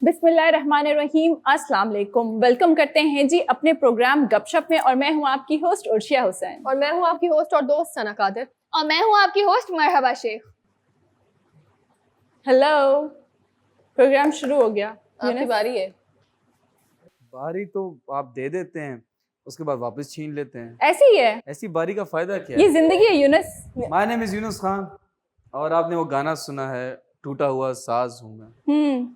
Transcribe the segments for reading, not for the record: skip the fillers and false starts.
बिस्मिल्लाहिर्रहमानिर्रहीम, अस्सलाम वालेकुम। वेलकम करते हैं जी अपने प्रोग्राम गपशप में, और मैं हूं आपकी होस्ट उर्शिया हुसैन। और मैं हूं आपकी होस्ट और दोस्त सना कादिर। और मैं हूं आपकी होस्ट मरहबा शेख। हेलो, प्रोग्राम शुरू हो गया। आपकी बारी है। बारी तो आप दे देते हैं, उसके बाद वापस छीन लेते हैं। ऐसे ही है, ऐसी बारी का फायदा क्या ये है? जिंदगी है Yunus. My name is Yunus Khan, और आपने वो गाना सुना है, टूटा हुआ साज हूँ मैं,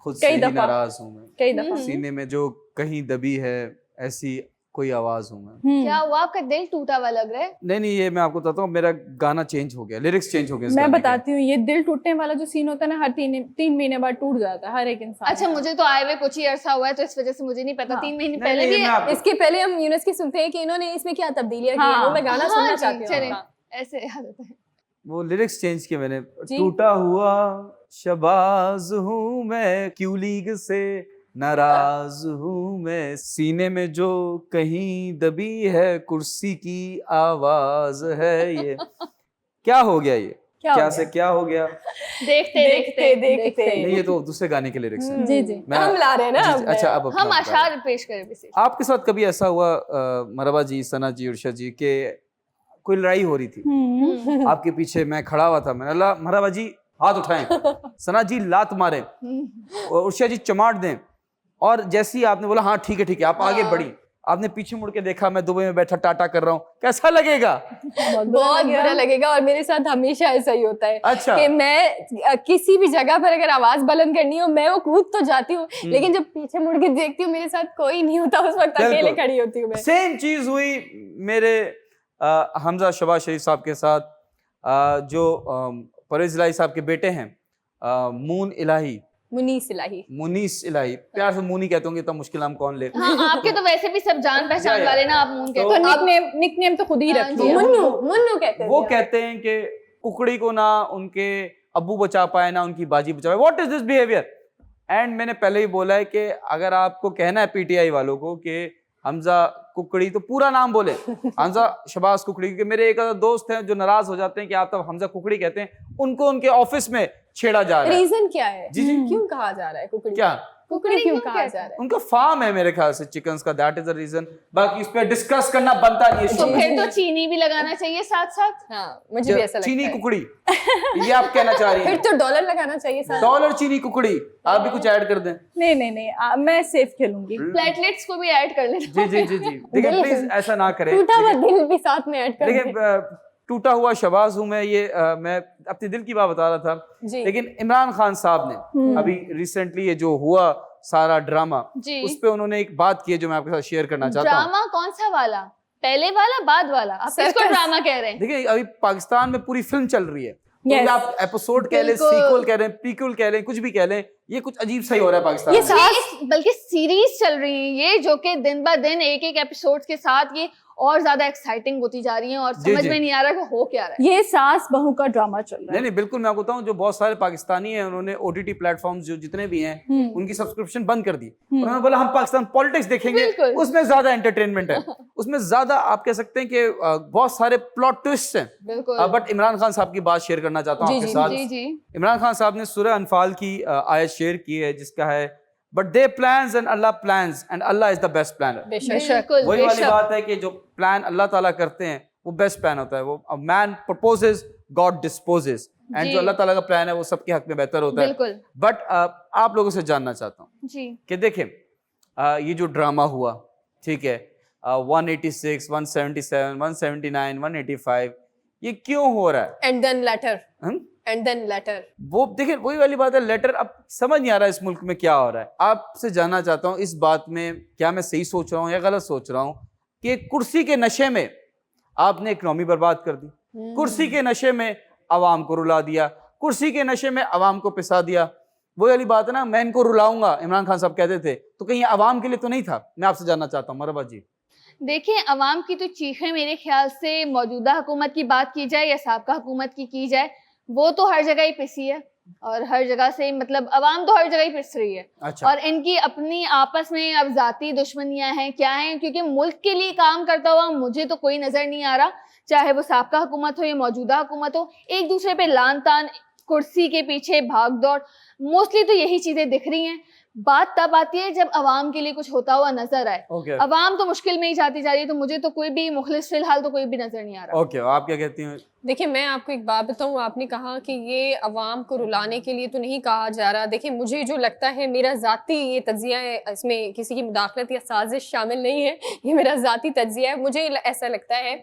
खुद से कई ही दफा। नाराज हूँ मैं, कई दफा। सीने में जो कहीं दबी है ऐसी कोई आवाज हूँ मैं। क्या हुआ, आपका दिल टूटा हुआ लग रहा है? नहीं, ये मैं आपको बताता हूँ, मेरा गाना चेंज हो गया, लिरिक्स चेंज हो गए इस मैं गाने के। बताती हूँ, ये दिल टूटने वाला जो सीन होता है ना, हर 3 महीने बाद टूट जाता है हर एक इंसान। अच्छा, मुझे तो आए हुए कुछ ही अरसा हुआ है, तो इस वजह से मुझे नहीं पता। हाँ। 3 महीने नहीं, पहले नहीं, भी मैं आपको- इसके पहले हम यूनुस की सुनते हैं कि इन्होंने इसमें क्या तब्दीलियां की हैं, हाँ। वो मैं गाना सुनना चाहती हूँ। चले, हाँ। ऐसे आदत है। वो लिरिक्स चेंज किए मैंने। जी। टूटा हुआ शबाज हूँ मैं, क्यों लीग से नाराज हूँ मैं, सीने में जो कहीं दबी है कुर्सी की आवाज है ये। क्या हो गया ये? क्या से क्या हो गया? देखते नहीं, ये तो दूसरे गाने के लिरिक्स हैं। जी जी। मैं- हम ला रहे हैं ना जी, अब अच्छा, नया। अब अपना हम बता रहे हैं। अशार पेश करें विशेष। आपके साथ कभी ऐसा हुआ मरहबा जी, सना जी, उर्शा जी, के कोई लड़ाई हो रही थी, आपके पीछे मैं खड़ा हुआ था, मैंने बोला मरहबा जी हाथ उठाएं, सना जी लात मारें, और उर्शा जी चमाट दें, और जैसे ही आपने बोला हाँ ठीक है, आप आगे बढ़ी, आपने पीछे मुड़ के देखा, मैं दुबई में बैठा टाटा कर रहा हूँ, कैसा लगेगा? बहुत बुरा लगेगा। और मेरे साथ हमेशा ऐसा ही होता है। अच्छा। कि मैं किसी भी जगह पर अगर आवाज बुलंद करनी हो, मैं वो कूद तो जाती हूँ, लेकिन जब पीछे मुड़ के देखती हूँ मेरे साथ कोई नहीं होता, उस वक्त अकेले बिल्कुल। खड़ी होती हूँ मैं। सेम चीज हुई मेरे हमजा शबाज शरीफ साहब के साथ, जो परवेज इलाही साहब के बेटे हैं, मून इलाही, मुनीस इलाही। मुनीस इलाही, प्यार से मूनी कहते होंगे, इतना मुश्किल नाम कौन ले। हाँ, आपके तो वैसे भी सब जान पहचान या। वाले ना, आप मून तो कहते तो निकनेम तो खुद ही हाँ, रखी जी। है। मुन्नू मुन्नू कहते हैं। वो कहते हैं कि कुकड़ी को ना उनके अब्बू बचा पाए ना उनकी बाजी बचा पाए, what is this behaviour? And मैंने पहले ही बोला है कि अगर आपको कहना है पीटीआई वालों को कि हमजा कुकड़ी, तो पूरा नाम बोले, हमजा शबाज कुकड़ी, क्योंकि मेरे एक दोस्त हैं जो नाराज हो जाते हैं कि आप तब हमजा कुकड़ी कहते हैं, उनको उनके ऑफिस में छेड़ा जा रहा है। रीजन क्या है? जी, जी। क्यों कहा जा रहा है कुकड़ी? क्या? कुकड़ी क्यों कहा जा रहा है? उनका फार्म है मेरे ख्याल से चिकन्स का, दैट इज द रीजन। बाकी इस पे डिस्कस करना बनता नहीं है तो शो। फिर तो चीनी भी लगाना चाहिए साथ साथ। हाँ, मुझे भी ऐसा लगता चीनी है। कुकड़ी, ये आप कहना चाह रही फिर हैं? तो डॉलर लगाना चाहिए साथ। डॉलर चीनी कुकड़ी, आप भी कुछ ऐड कर दें। नहीं, मैं सेफ खेलूंगी। प्लेटलेट्स को भी ऐड कर लेना। जी। देखिए प्लीज ऐसा ना करें। टूटा हुआ दिल भी साथ में ऐड कर देखिए दें। टूटा हुआ शबाज हूँ मैं, ये मैं अपने दिल की बात बता रहा था। जी। लेकिन इमरान खान साहब ने अभी रिसेंटली ये जो हुआ सारा ड्रामा, जी। उस पे उन्होंने एक बात की है जो मैं आपके साथ शेयर करना चाहता हूँ। ड्रामा कौन सा वाला? पहले वाला, बाद वाला? आप किसको Circus। ड्रामा कह रहे हैं? देखिए अभी पाकिस्तान में पूरी फिल्म चल रही है, तो Yes। ये आप एपिसोड कह लें, बिल्कुल। सीक्वल कह लें, प्रीक्वल कह लें, कुछ भी कह लें, ये कुछ अजीब सही हो रहा है पाकिस्तान में। बल्कि सीरीज चल रही है ये, जो कि दिन ब दिन एक एपिसोड के साथ ये और ज्यादा एक्साइटिंग होती जा रही है, और जी, समझ जी। में नहीं आ रहा कि हो क्या रहा है। ये सास बहू का ड्रामा चल रहा है। नहीं, बिल्कुल मैं आपको बताऊं, जो बहुत सारे पाकिस्तानी हैं उन्होंने ओटीटी प्लेटफॉर्म्स जो जितने भी हैं उनकी सब्सक्रिप्शन बंद कर दी। उन्होंने बोला हम पाकिस्तान पॉलिटिक्स देखेंगे, बिल्कुल। उसमें ज्यादा एंटरटेनमेंट है, उसमें ज्यादा आप कह सकते हैं कि बहुत सारे प्लॉट ट्विस्ट हैं। बिल्कुल। बट इमरान खान साहब की बात शेयर करना चाहता हूँ जी, आपके जी, साथ। जी। इमरान खान साहब ने सूरह अनफाल की आयत शेयर की है जिसका है but they plans and Allah plans and Allah is the best planner. बिल्कुल, वही वाली बेशक। बात है कि जो प्लान अल्लाह ताला करते हैं वो बेस्ट प्लान होता है। वो man proposes, God disposes, and जी। जो अल्लाह ताला का प्लान है वो सबके हक में बेहतर होता है। बिल्कुल। बट आप लोगों से जानना चाहता हूँ जी। कि देखें ये जो ड्रामा हुआ, ठीक है, 186, 177, 179, 185, ये क्यों हो रहा है? And then later. वो देखिए वही वाली बात है, लेटर अब समझ नहीं आ रहा है इस मुल्क में क्या हो रहा है। आपसे जानना चाहता हूँ इस बात में क्या मैं सही सोच रहा हूँ या गलत सोच रहा हूँ कि कुर्सी के नशे में आपने इकनॉमी बर्बाद कर दी, कुर्सी के नशे में आवाम को रुला दिया, कुर्सी के नशे में आवाम को पिसा दिया। वही वाली बात है ना, मैं इनको रुलाऊंगा, इमरान खान साहब कहते थे, तो कहीं आवाम के लिए तो नहीं था? मैं आपसे जानना चाहता हूँ मरहबा जी। देखिए, अवाम की तो चीखें मेरे ख्याल से मौजूदा हुकूमत की बात की जाए या साबका हुकूमत की जाए, वो तो हर जगह ही पिसी है, और हर जगह से मतलब अवाम तो हर जगह ही पिस रही है। अच्छा। और इनकी अपनी आपस में अब जाती दुश्मनियां हैं, क्या हैं, क्योंकि मुल्क के लिए काम करता हुआ मुझे तो कोई नजर नहीं आ रहा, चाहे वो साबका हुकूमत हो या मौजूदा हुकूमत हो। एक दूसरे पे लान तान, कुर्सी के पीछे भाग दौड़, मोस्टली तो यही चीजें दिख रही हैं। बात तब आती है जब अवाम के लिए कुछ होता हुआ नजर आए। ओके अवाम तो मुश्किल में ही जाती जा रही है, तो मुझे तो कोई भी मुखलिस फिलहाल तो कोई भी नजर नहीं आ रहा। ओके, आप क्या कहती हैं? देखिए, मैं आपको एक बात बताऊं, आपने कहा कि ये अवाम को रुलाने के लिए तो नहीं कहा जा रहा। देखिए, मुझे जो लगता है, मेरा ज़ाती ये तज्जिया है, इसमें किसी की मुदाखलत या साजिश शामिल नहीं है, ये मेरा ज़ाती तज्जिया है। मुझे ऐसा लगता है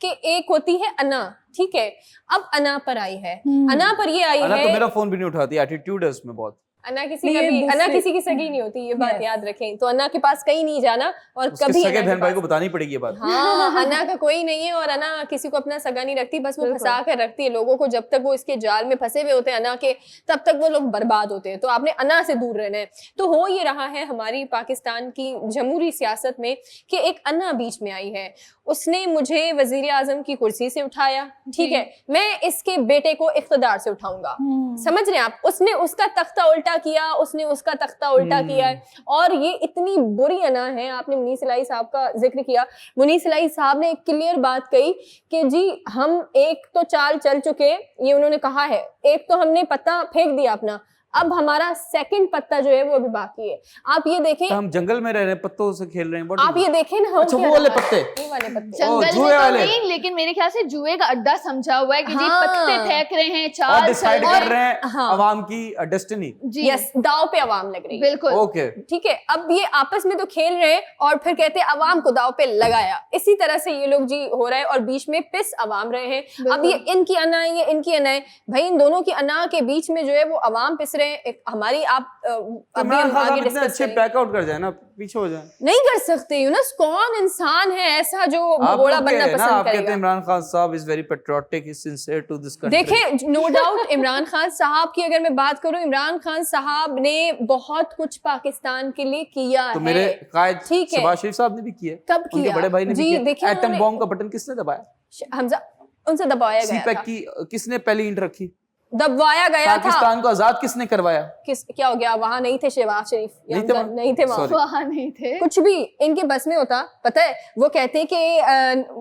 कि एक होती है अना, ठीक है, अब अना पर आई है, अना पर ये आई अना है, तो मेरा फोन भी नहीं उठाती, एटीट्यूड है उसमें बहुत। अना किसी नहीं, का ये भी, अना दूसरी- किसी की सगी नहीं होती, ये बात Yes. याद रखें। तो अना के पास कहीं नहीं जाना, और उसके कभी सगे अना के बहन भाई पास को बतानी पड़ेगी ये बात। हाँ, अना का कोई नहीं है, और अना किसी को अपना सगा नहीं रखती, बस वो बिल्कुल। फंसा कर रखती है लोगों को। जब तक वो इसके जाल में फंसे हुए होते हैं अना के, तब तक वो लोग बर्बाद होते हैं। तो आपने अना से दूर रहना है। तो हो ये रहा है हमारी पाकिस्तान की जमहूरी सियासत में कि एक अना बीच में आई है, उसने मुझे वजीर आजम की कुर्सी से उठाया, ठीक है, मैं इसके बेटे को इख्तिदार से उठाऊंगा। समझ रहे हैं आप? उसने उसका तख्ता उल्टा किया, उसने उसका तख्ता उल्टा किया है, और ये इतनी बुरी अना है। आपने मुनीस इलाही साहब का जिक्र किया, मुनीस इलाही साहब ने एक क्लियर बात कही कि जी हम एक तो चाल चल चुके, ये उन्होंने कहा है, एक तो हमने पत्ता फेंक दिया अपना, अब हमारा सेकंड पत्ता जो है वो अभी बाकी है। आप ये देखें, तो हम जंगल में रह रहे हैं, पत्तों से खेल रहे हैं। आप ये देखें ना, हम अच्छा, क्या वो वाले रहा है? पत्ते। ये वाले पत्ते। जंगल में जुए तो वाले। नहीं, लेकिन मेरे ख्याल से जुए का अड्डा समझा हुआ है कि जी हाँ। पत्ते फेंक रहे हैं, और चाल चल डिसाइड रहे कर हैं। रहे हैं हाँ। अवाम की डेस्टिनी। जी यस, दाव पे अवाम लग रही है। बिल्कुल। ओके, ठीक है, अब ये आपस में तो खेल रहे हैं, और फिर कहते हैं अवाम को दाव पे लगाया। इसी तरह से ये लोग जी हो रहा है, और बीच में पिस अवाम रहे हैं। अब ये इनकी अना है, ये इनकी अना है, भाई इन दोनों की अना के बीच में जो है वो अवाम पिस रहे हैं। हमारी आप अभी इमरान हम खान आगे साहब इतने डिस्कस अच्छे करेंगे। पैक आउट कर जाए ना, पीछे हो जाए। नहीं कर सकते, यूनस कौन इंसान है ऐसा जो आप घोड़ा लोग बनना के हैं ना, पसंद आप कहते हैं करेगा? इमरान खान साहब is very patriotic, is sincere to this country. देखिए, नो डाउट इमरान खान साहब की अगर मैं बात करूं, इमरान खान साहब ने बहुत कुछ पाकिस्तान के लिए किया तो है। मेरे कायद ठीक है। शहबाज शरीफ साहब ने भी किया, कब उनके किया? बड़े भाई ने भी जी, किया। देखिए एटम उन्होंने- बॉम्ब का बटन किसने दबाया? हमजा उनसे दबाया गया सीपैक था, की किसने पहली ईंट रखी? दबाया गया था। पाकिस्तान को आजाद किसने करवाया? किस क्या हो गया? वहां नहीं थे शहबाज शरीफ, या नहीं थे हमजा वहाँ? नहीं थे वहां। Sorry। वहाँ नहीं थे। कुछ भी इनके बस में होता, पता है? वो कहते हैं कि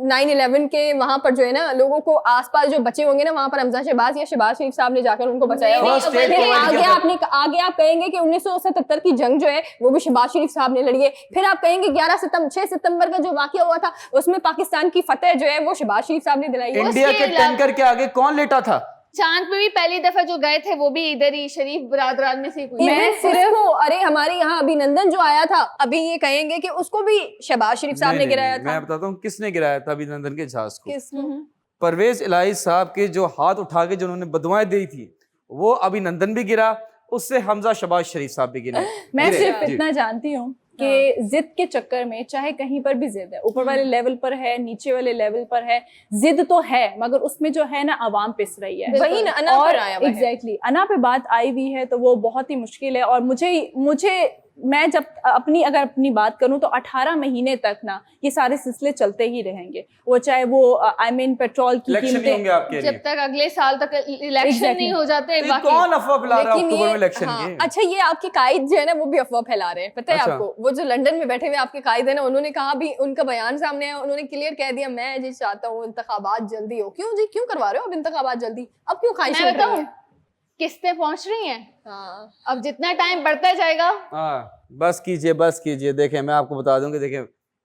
9/11 के वहां पर जो है ना, लोगों को आसपास जो बचे होंगे ना, वहां पर हमजा शहबाज या शहबाज शरीफ साहब ने जाकर उनको बचाया। नहीं, First नहीं, aid नहीं, provide आगे किया था। आपने आगे आप कहेंगे कि 1977 की जंग जो है वो भी शहबाज शरीफ साहब ने लड़ी है। फिर आप कहेंगे 6 सितंबर का जो वाकया हुआ था, उसमें पाकिस्तान की फतेह जो है वो शहबाज शरीफ साहब ने दिलाई है। इंडिया के अलावा- टैंकर के आगे कौन लेटा था? चांद पे भी पहली दफा जो गए थे वो भी इधर ही शरीफ बरादरान में से कोई। मैं सिर्फ अरे हमारे यहाँ अभिनंदन जो आया था, अभी ये कहेंगे कि उसको भी शहबाज शरीफ साहब ने नहीं, गिराया नहीं, था। मैं बताता हूँ किसने गिराया था अभिनंदन के जहाज को। किसको? परवेज इलाही साहब के जो हाथ उठा के जिन्होंने बदुआएं दी थी, वो अभिनंदन भी गिरा, उससे हमजा शहबाज शरीफ साहब भी गिरे। मैं गिरे, सिर्फ जी। इतना जानती हूँ कि जिद के चक्कर में चाहे कहीं पर भी जिद है, ऊपर वाले लेवल पर है, नीचे वाले लेवल पर है, जिद तो है, मगर उसमें जो है ना अवाम पिस रही है। वही ना, अना और पर आया हुआ है। एग्जैक्टली अना पे बात आई हुई है, तो वो बहुत ही मुश्किल है। और मुझे मैं जब अगर अपनी बात करूं तो 18 महीने तक ना ये सारे सिलसिले चलते ही रहेंगे। वो चाहे वो पेट्रोल की इलेक्शन नहीं होंगे आपके जब लिए। तक अगले साल तक इलेक्शन Exactly. नहीं हो जाते तो ये वाकई। कौन अफवाह फैला रहा है लेकिन अक्टूबर में ये इलेक्शन हाँ, के? अच्छा, ये आपके कायद जो है ना वो भी अफवाह फैला रहे हैं, पता है अच्छा। आपको? वो जो लंदन में बैठे हुए आपके कायद है ना, उन्होंने कहा भी, उनका बयान सामने है, उन्होंने क्लियर कह दिया, मैं जी चाहता हूँ इंतखाबात जल्दी हो। क्यों जी, क्यों करवा रहे हो अब इंतखाबात जल्दी? अब क्यों ख्वाहिश मैं उठ रही बताऊं, है? किस्तें पहुंच रही हैं, हाँ, अब जितना टाइम बढ़ता जाएगा। हाँ, बस कीजिए। देखें, मैं आपको बता दूं कि देखें,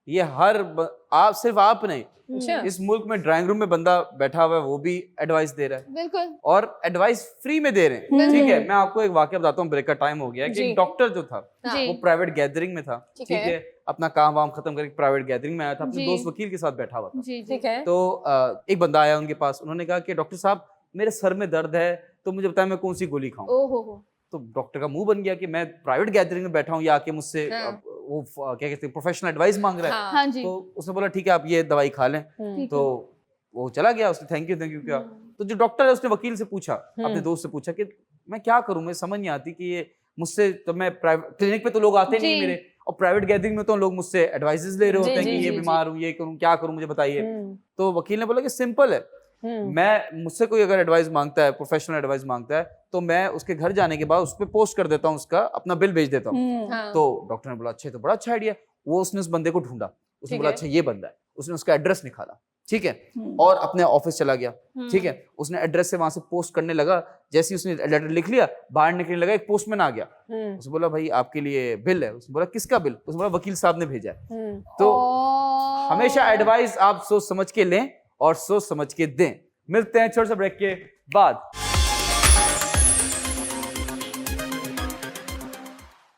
ये आप सिर्फ आप नहीं, अच्छा, इस मुल्क में ड्राइंग रूम में बंदा बैठा हुआ है, वो भी एडवाइस दे रहा है, बिल्कुल। और एडवाइस फ्री में दे रहे हैं। ठीक है, मैं आपको एक वाकया बताता हूँ, ब्रेक का टाइम हो गया है कि जी। एक डॉक्टर जो था, हाँ, जी। वो प्राइवेट गैदरिंग में था। ठीक ठीक है। है, अपना काम वाम खत्म करके प्राइवेट गैदरिंग में आया था, अपने जी। दोस्त वकील के साथ बैठा हुआ था। जी जी ठीक है। तो एक बंदा आया उनके पास, उन्होंने कहा कि डॉक्टर साहब मेरे सर में दर्द है, तो मुझे बताएं मैं कौन सी गोली खाऊं। ओहो हो। तो डॉक्टर का मुंह बन गया कि मैं प्राइवेट गैदरिंग में बैठा हूँ, या आके मुझसे हाँ। वो क्या कहते हैं प्रोफेशनल एडवाइस मांग रहा है। हाँ, हाँ जी। तो उसने बोला ठीक है आप ये दवाई खा लें। ठीक तो वो चला गया, उसने थैंक यू किया। तो जो डॉक्टर है उसने वकील से पूछा, अपने दोस्त से पूछा कि मैं क्या करूं, मुझे समझ नहीं आती कि ये मुझसे, तो मैं प्राइवेट क्लिनिक पे तो लोग आते नहीं जी। मेरे, और प्राइवेट गैदरिंग में तो लोग मुझसे एडवाइसेस ले रहे होते जी, हैं जी, कि ये जी, बीमार हूँ, ये करूँ, क्या करूँ, मुझे बताइए। हम्म, तो वकील ने बोला कि सिंपल है, मैं मुझसे कोई अगर एडवाइस मांगता है, प्रोफेशनल एडवाइस मांगता है, तो मैं उसके घर जाने के बाद उस पर पोस्ट कर देता हूँ, उसका अपना बिल भेज देता हूँ। हाँ, तो डॉक्टर ने बोला अच्छा, तो बड़ा अच्छा आइडिया। वो उसने उस बंदे को ढूंढा, उसने ठीक बोला है। अच्छा ये बंदा है, उसने उसका एड्रेस निकाला, ठीक है, और अपने ऑफिस चला गया, ठीक है, उसने एड्रेस से वहां से पोस्ट करने लगा, जैसे ही उसने लेटर लिख लिया, बाहर निकलने लगा, एक पोस्टमैन आ गया, उसने बोला भाई आपके लिए बिल है, उसने बोला किसका बिल, उसने बोला वकील साहब ने भेजा है। तो हमेशा एडवाइस आप सोच समझ के लें और सोच समझ के दें। मिलते हैं छोटे से ब्रेक के बाद।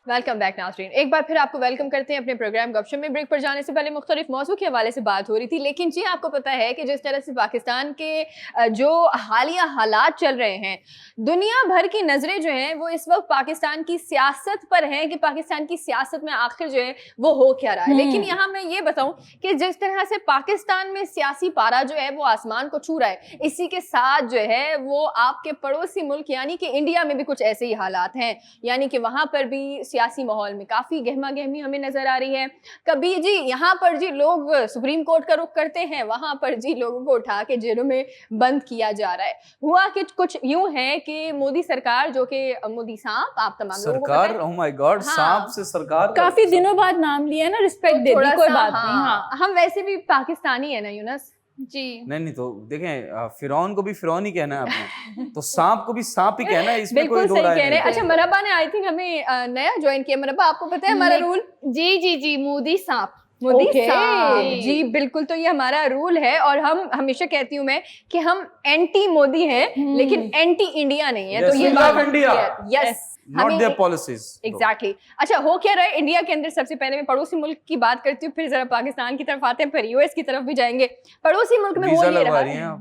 वेलकम बैक नाज़रीन, एक बार फिर आपको वेलकम करते हैं अपने प्रोग्राम गपशप में। ब्रेक पर जाने से पहले मुख्तलिफ मौजू के हवाले से बात हो रही थी, लेकिन जी आपको पता है कि जिस तरह से पाकिस्तान के जो हालिया हालात चल रहे हैं, दुनिया भर की नज़रें जो हैं वो इस वक्त पाकिस्तान की सियासत पर हैं कि पाकिस्तान की सियासत में आखिर जो है वो हो क्या रहा है। लेकिन यहाँ मैं ये बताऊँ कि जिस तरह से पाकिस्तान में सियासी पारा जो है वो आसमान को छू रहा है, इसी के साथ जो है वो आपके पड़ोसी मुल्क यानी कि इंडिया में भी कुछ ऐसे ही हालात हैं, यानी कि वहाँ पर भी सियासी माहौल में काफी गहमा गहमी हमें नजर आ रही है। कभी जी यहाँ पर जी लोग सुप्रीम कोर्ट का रुख करते हैं, वहां पर जी लोगों को उठा के जेलों में बंद किया जा रहा है। हुआ कि कुछ यूं है कि मोदी सरकार, जो कि मोदी सांप, आप तमाम लोगों को पता है, ओह माय गॉड, सांप से सरकार, काफी दिनों बाद नाम लिया ना, रिस्पेक्ट दे दी, कोई बात नहीं। हाँ, हम वैसे भी पाकिस्तानी है ना यूनस जी। नहीं तो देखें, फिरौन को भी फिरौन ही कहना है आपने, तो सांप को भी सांप ही कहना है, इसमें बिल्कुल कोई दो सही राय कह रहे हैं। नहीं। अच्छा, मरहबा ने आई थिंक हमें नया ज्वाइन किया। मरहबा, आपको पता है हमारा रूल? जी जी जी, मोदी सांप। मोदी Okay. साहब जी बिल्कुल, तो ये हमारा रूल है और हम हमेशा कहती हूँ मैं कि हम एंटी मोदी हैं लेकिन एंटी इंडिया नहीं है। Yes, तो ये we love India. Yes, Not their policies. Exactly. अच्छा, हो क्या रहा है इंडिया के अंदर? सबसे पहले मैं पड़ोसी मुल्क की बात करती हूँ, फिर जरा पाकिस्तान की तरफ आते हैं, फिर यूएस की तरफ भी जाएंगे। पड़ोसी मुल्क में हो वीजा ये लगवा रहा रही हैं है आप।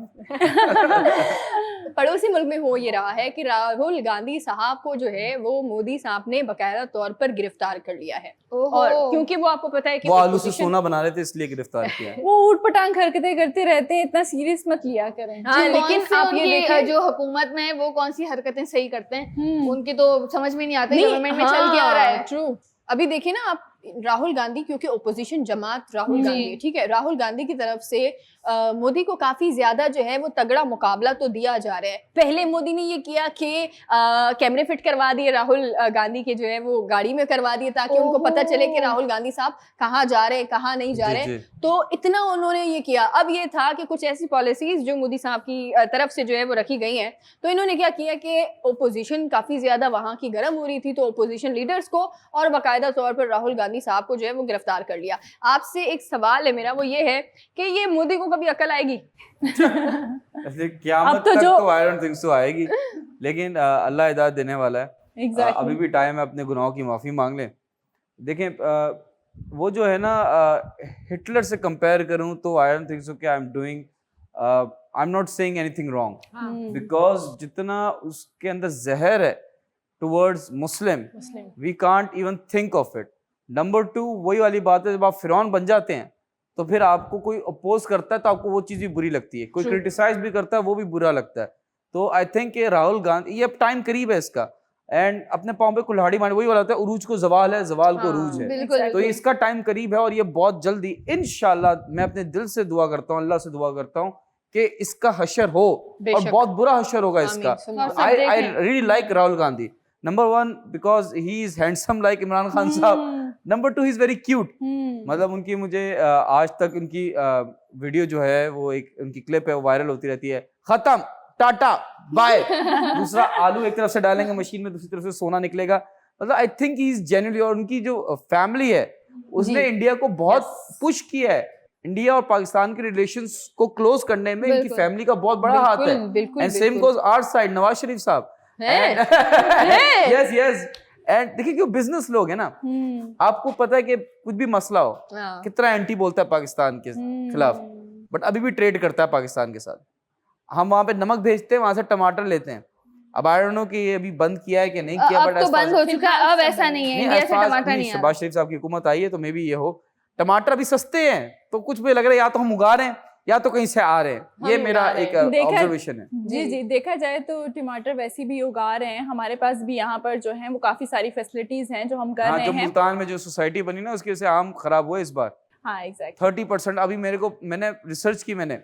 पड़ोसी मुल्क में हो ये रहा है कि राहुल गांधी साहब को जो है वो मोदी साहब ने बाकायदा तौर पर गिरफ्तार कर लिया है। और क्योंकि वो आपको पता है कि वो आलू से सोना बना रहे थे इसलिए गिरफ्तार किया है। वो ऊट पटांग हरकतें करते रहते हैं, इतना सीरियस मत लिया करें। हाँ, लेकिन आप ये देखें जो हुकूमत में है वो कौन सी हरकतें सही करते हैं, उनकी तो समझ में नहीं आती गवर्नमेंट में चल क्या रहा है। ट्रू। अभी देखिए ना आप, राहुल गांधी, क्योंकि ओपोजिशन जमात राहुल गांधी, ठीक है, राहुल गांधी की तरफ से मोदी को काफी ज्यादा जो है वो तगड़ा मुकाबला तो दिया जा रहा है। पहले मोदी ने ये किया कि कैमरे फिट करवा दिए राहुल गांधी के, जो है वो गाड़ी में करवा दिए ताकि उनको पता चले कि राहुल गांधी साहब कहाँ जा रहे हैं, कहाँ नहीं जा रहे हैं। तो इतना उन्होंने ये किया। अब ये था कि कुछ ऐसी पॉलिसीज जो मोदी साहब की तरफ से जो है वो रखी गई हैं, तो इन्होंने क्या किया कि ओपोजिशन काफी ज्यादा वहां की गर्म हो रही थी, तो ओपोजिशन लीडर्स को और बाकायदा तौर पर राहुल गांधी साहब को जो है वो गिरफ्तार कर लिया। आपसे एक सवाल है मेरा, वो ये है कि ये मोदी को कभी अकल आएगी? क़यामत तक तो आई डोंट थिंक सो आएगी, लेकिन अल्लाह हिदायत देने वाला है। अभी भी टाइम है, अपने गुनाहों की माफी मांग लें। देखें, वो जो है ना, हिटलर से कंपेयर करूं तो आई डोंट थिंक सो कि I am not saying anything wrong, because जितना उसके अंदर जहर है towards Muslim, we can't even think of it. Number 2, वही वाली बात है, जब आप फिरौन बन जाते हैं तो फिर आपको कोई अपोज करता है तो आपको वो चीज़ भी बुरी लगती है, कोई क्रिटिसाइज भी करता है वो भी बुरा लगता है। तो आई थिंक राहुल गांधी, ये अब टाइम करीब है इसका, एंड अपने पाँव पे कुल्हाड़ी मारने, वही वाला होता है, उरूज को जवाल है, जवाल को उरूज है। तो इसका टाइम करीब है और ये बहुत जल्दी इंशाल्लाह, मैं अपने दिल से दुआ करता हूँ, अल्लाह से दुआ करता हूँ कि इसका हशर हो, और बहुत बुरा हशर होगा इसका। I really like Rahul Gandhi. Number 1 because he is handsome like Imran Khan साहब। Number 2 he is very cute. मतलब उनकी, मुझे आज तक उनकी वीडियो जो है वो, एक उनकी क्लिप है वो वायरल होती रहती है, खत्म, टाटा, बाय। दूसरा आलू एक तरफ से डालेंगे मशीन में, दूसरी तरफ से सोना निकलेगा। मतलब I think he is genuinely, और उनकी जो फैमिली है उसने इंडिया को बहुत पुश किया है। इंडिया और पाकिस्तान के रिलेशंस को क्लोज करने में इनकी फैमिली का बहुत बड़ा हाथ है। And same goes our side, Nawaz Sharif साहब। Yes yes. एंड देखिए, क्यों बिजनेस लोग है ना, आपको पता है कि कुछ भी मसला हो, कितना एंटी बोलता है पाकिस्तान के खिलाफ, बट अभी भी ट्रेड करता है पाकिस्तान के साथ। हम वहां पे नमक भेजते हैं, वहां से टमाटर लेते हैं। अब आई डोंट नो कि ये अभी बंद किया है कि नहीं किया, बट तो बंद हो चुका है, अब ऐसा नहीं है, इंडिया से टमाटर नहीं है। शहबाज शरीफ साहब की हुकूमत आई है तो मे बी ये हो, टमाटर अभी सस्ते हैं, तो कुछ भी लग रहा है या तो हम उगा रहे हैं या तो कहीं से आ रहे हैं। ये मेरा एक ऑब्जर्वेशन है। जी, देखा जाए तो टमाटर वैसे भी उगा रहे हैं, हमारे पास भी यहाँ पर जो है वो काफी सारी फैसिलिटीज हैं जो हम कर रहे हैं। जो मुल्तान में जो सोसाइटी बनी ना, उसकी वजह से आम खराब हुआ इस बार। हाँ, एग्जैक्टली 30% अभी मैंने रिसर्च की, मैंने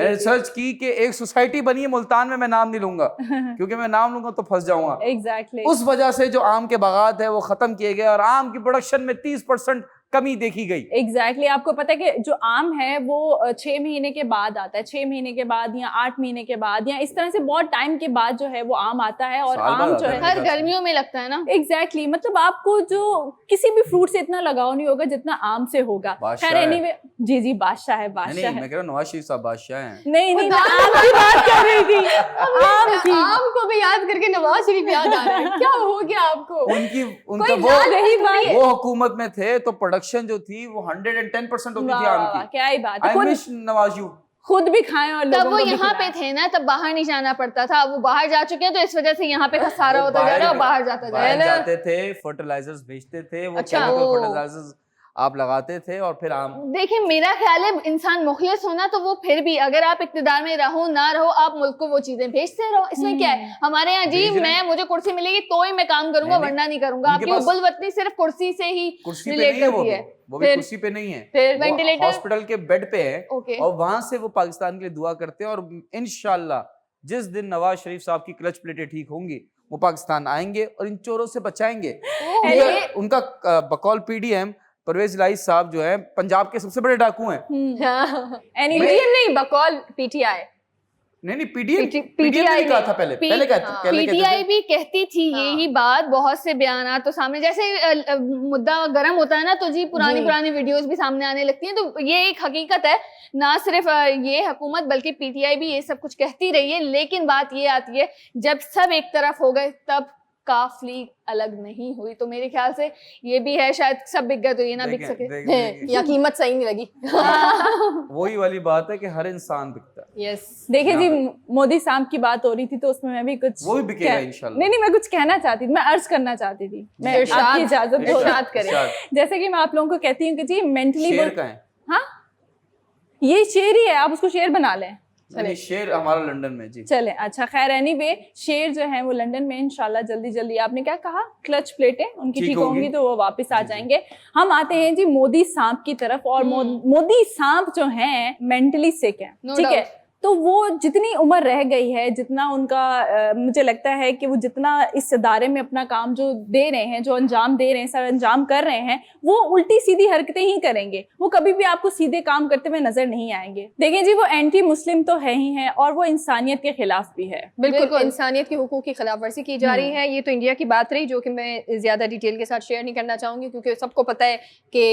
रिसर्च की कि एक सोसाइटी बनी है मुल्तान में, मैं नाम नहीं लूंगा क्योंकि मैं नाम लूंगा तो फंस जाऊंगा। एग्जैक्टली उस वजह से जो आम के बागात है वो खत्म किए गए और आम की प्रोडक्शन में 30% कमी देखी गई। एग्जैक्टली आपको पता है कि जो आम है वो 6 महीने के बाद आता है, 6 महीने के बाद या 8 महीने के बाद या इस तरह से बहुत टाइम के बाद जो है वो आम आता है। और साल बाद आम आता जो है है हर गर्मियों में लगता है ना। एग्जैक्टली मतलब आपको जो किसी भी फ्रूट से इतना लगाव नहीं होगा जितना आम से होगा। बादशाह खैर है। एनीवे जी जी बादशाह है, नहीं बादशाह मैं है। कह रहा हूँ नवाज शरीफ साहब बादशाह हैं। नहीं नहीं मैं आम की बात कर रही थी, आम की। आम को भी याद करके नवाज शरीफ याद आ रहा है, क्या हो गया आपको? उनका कोई वो याद रही बात। वो हुकूमत में थे तो प्रोडक्शन जो थी वो 110% होती थी वाह, आम वाह, वाह, की। क्या ही बात है। I miss Nawaz you. खुद भी खाएं और तब लोगों वो को भी यहाँ पे खिलाएं। थे ना, तब बाहर नहीं जाना पड़ता था। अब वो बाहर जा चुके हैं तो इस वजह से यहाँ पे खसारा होता जा रहा है और बाहर जाता जा रहा है बाहर ना। जाते थे, फर्टिलाइजर्स बेचते थे, वो अच्छा, केमिकल ओ। फर्टिलाइजर्स आप लगाते थे और फिर आम। देखिए मेरा ख्याल है इंसान मुखलिस होना तो वो फिर भी अगर आप इक्तिदार में रहो ना रहो आप मुल्क को वो चीजें भेजते रहो, इसमें क्या है। हमारे यहाँ जी भेज रहे हैं। मुझे कुर्सी मिलेगी तो ही मैं काम करूंगा नहीं, वरना नहीं करूंगा। उनके आपकी पास- उबुल वतनी सिर्फ कुर्सी से ही कुर्सी पे रिलेट नहीं है वो करती भी, है। वो भी फिर- कुर्सी पे नहीं है, फिर वो वेंटिलेटर हॉस्पिटल के बेड पे है ओके और वहां से वो पाकिस्तान के लिए दुआ करते हैं। और इंशाल्लाह जिस दिन नवाज शरीफ साहब की क्लच प्लेटें ठीक होंगी वो पाकिस्तान आएंगे और इन चोरों से बचाएंगे। उनका बकौल पीडीएम परवेज इलाही साहब जो है पंजाब के सबसे बड़े डाकू हैं। Anyway, पीटीएम नहीं, बकौल पीटीआई। नहीं पीडीएम PTI ने कहा नहीं। था पहले कहते पीटीआई थे। भी कहती थी हाँ। यही बात, बहुत से बयानात तो सामने जैसे मुद्दा गर्म होता है ना तो जी पुरानी जी। पुरानी वीडियोस भी सामने आने लगती हैं। तो ये एक हकीकत है, ना सिर्फ ये हुकूमत बल्कि पीटीआई भी ये सब कुछ कहती रही है। लेकिन बात ये आती है जब सब एक तरफ हो गए तब काफली अलग नहीं हुई। तो मेरे ख्याल से ये भी है, शायद सब बिक गए तो ये ना बिक सके। या कीमत सही नहीं लगी। वही वाली बात है कि हर इंसान बिकता है। यस। देखिए जी यहाँ मोदी साहब की बात हो रही थी तो उसमें मैं भी कुछ वो भी बिकेगा कह- इंशाल्लाह। नहीं मैं कुछ कहना चाहती थी, मैं अर्ज करना चाहती थी। मैं इरशाद- आपकी इजाजत दो। इरशाद करें। जैसे कि मैं आप लोगों को कहती हूँ कि जी मेंटली शेर का है। हाँ ये शेर ही है, आप उसको शेर बना लें। नहीं, शेर हमारा लंदन में जी। चले अच्छा खैर एनीवे शेर जो है वो लंदन में इंशाल्लाह जल्दी जल्दी, आपने क्या कहा, क्लच प्लेटें उनकी ठीक ठीक होंगी। होंगी तो वो वापस आ जाएंगे। हम आते हैं जी मोदी सांप की तरफ। और मोदी सांप जो हैं मेंटली सिक है, No ठीक है। doubt। तो वो जितनी उम्र रह गई है, जितना उनका मुझे लगता है कि वो जितना इस इदारे में अपना काम जो दे रहे हैं, जो अंजाम दे रहे हैं, सर अंजाम कर रहे हैं, वो उल्टी सीधी हरकतें ही करेंगे। वो कभी भी आपको सीधे काम करते हुए नजर नहीं आएंगे। देखें जी वो एंटी मुस्लिम तो है ही है और वो इंसानियत के खिलाफ भी है। बिल्कुल इंसानियत के हुकूक की खिलाफ वर्जी की जा रही है। ये तो इंडिया की बात रही जो कि मैं ज्यादा डिटेल के साथ शेयर नहीं करना चाहूंगी क्योंकि सबको पता है कि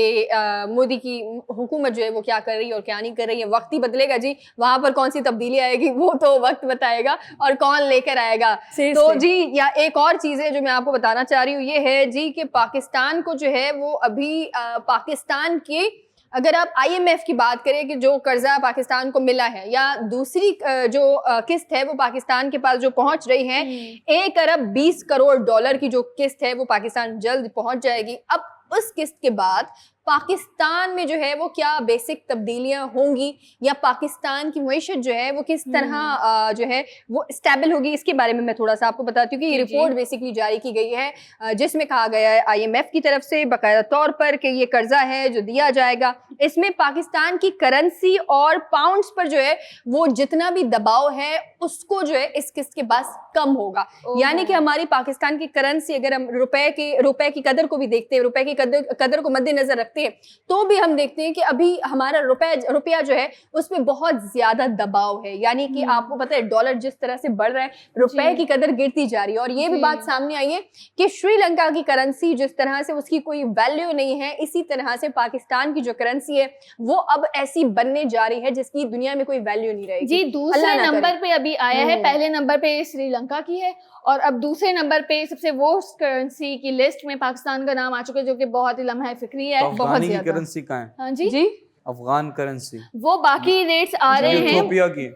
मोदी की हुकूमत जो है वो क्या कर रही है और क्या नहीं कर रही है। वक्त ही बदलेगा जी, वहां पर कौन सी तब्दीली आएगी वो तो वक्त बताएगा और कौन लेकर आएगा। तो जी या एक और चीज है जो मैं आपको बताना चाह रही हूँ ये है जी कि पाकिस्तान को जो है वो अभी पाकिस्तान के, अगर आप IMF की बात करें कि जो कर्जा पाकिस्तान को मिला है या दूसरी जो किस्त है वो पाकिस्तान के पास जो पहुंच रही है, 1 अरब 20 करोड़ डॉलर की जो किस्त है वो पाकिस्तान जल्द पहुंच जाएगी। अब उस किस्त के बाद पाकिस्तान में जो है वो क्या बेसिक तब्दीलियां होंगी या पाकिस्तान की मईशत जो है वो किस तरह जो है वो स्टेबल होगी, इसके बारे में मैं थोड़ा सा आपको बताती हूँ कि ये रिपोर्ट बेसिकली जारी की गई है जिसमें कहा गया है IMF की तरफ से बाकायदा तौर पर कि ये कर्जा है जो दिया जाएगा, इसमें पाकिस्तान की करेंसी और पाउंड्स पर जो है वो जितना भी दबाव है उसको जो है इस किस्त के पास कम होगा। यानी कि हमारी पाकिस्तान की करेंसी, अगर हम रुपए की कदर को भी देखते हैं, रुपए की कदर को मद्देनजर रखते हैं, तो भी हम देखते हैं कि अभी हमारा रुपया जो है उस पर बहुत ज्यादा दबाव है। यानी कि आपको पता है डॉलर जिस तरह से बढ़ रहा है, रुपए की कदर गिरती जा रही है। और ये भी बात सामने आई है कि श्रीलंका की करेंसी जिस तरह से उसकी कोई वैल्यू नहीं है, इसी तरह से पाकिस्तान की जो करेंसी है वो अब ऐसी बनने जा रही है जिसकी दुनिया में कोई वैल्यू नहीं रहेगी। जी दूसरे नंबर पे अभी आया है, पहले नंबर पे श्रीलंका की है और अब दूसरे नंबर पे सबसे वर्स्ट करेंसी की लिस्ट में पाकिस्तान का नाम आ चुका है जो कि बहुत ही लम्हा फिक्री है। तो बहुत अफगानी की ज्यादा। करेंसी कहाँ है? हाँ जी जी अफगान करेंसी, वो बाकी रेट्स आ रहे हैं इथियोपिया की,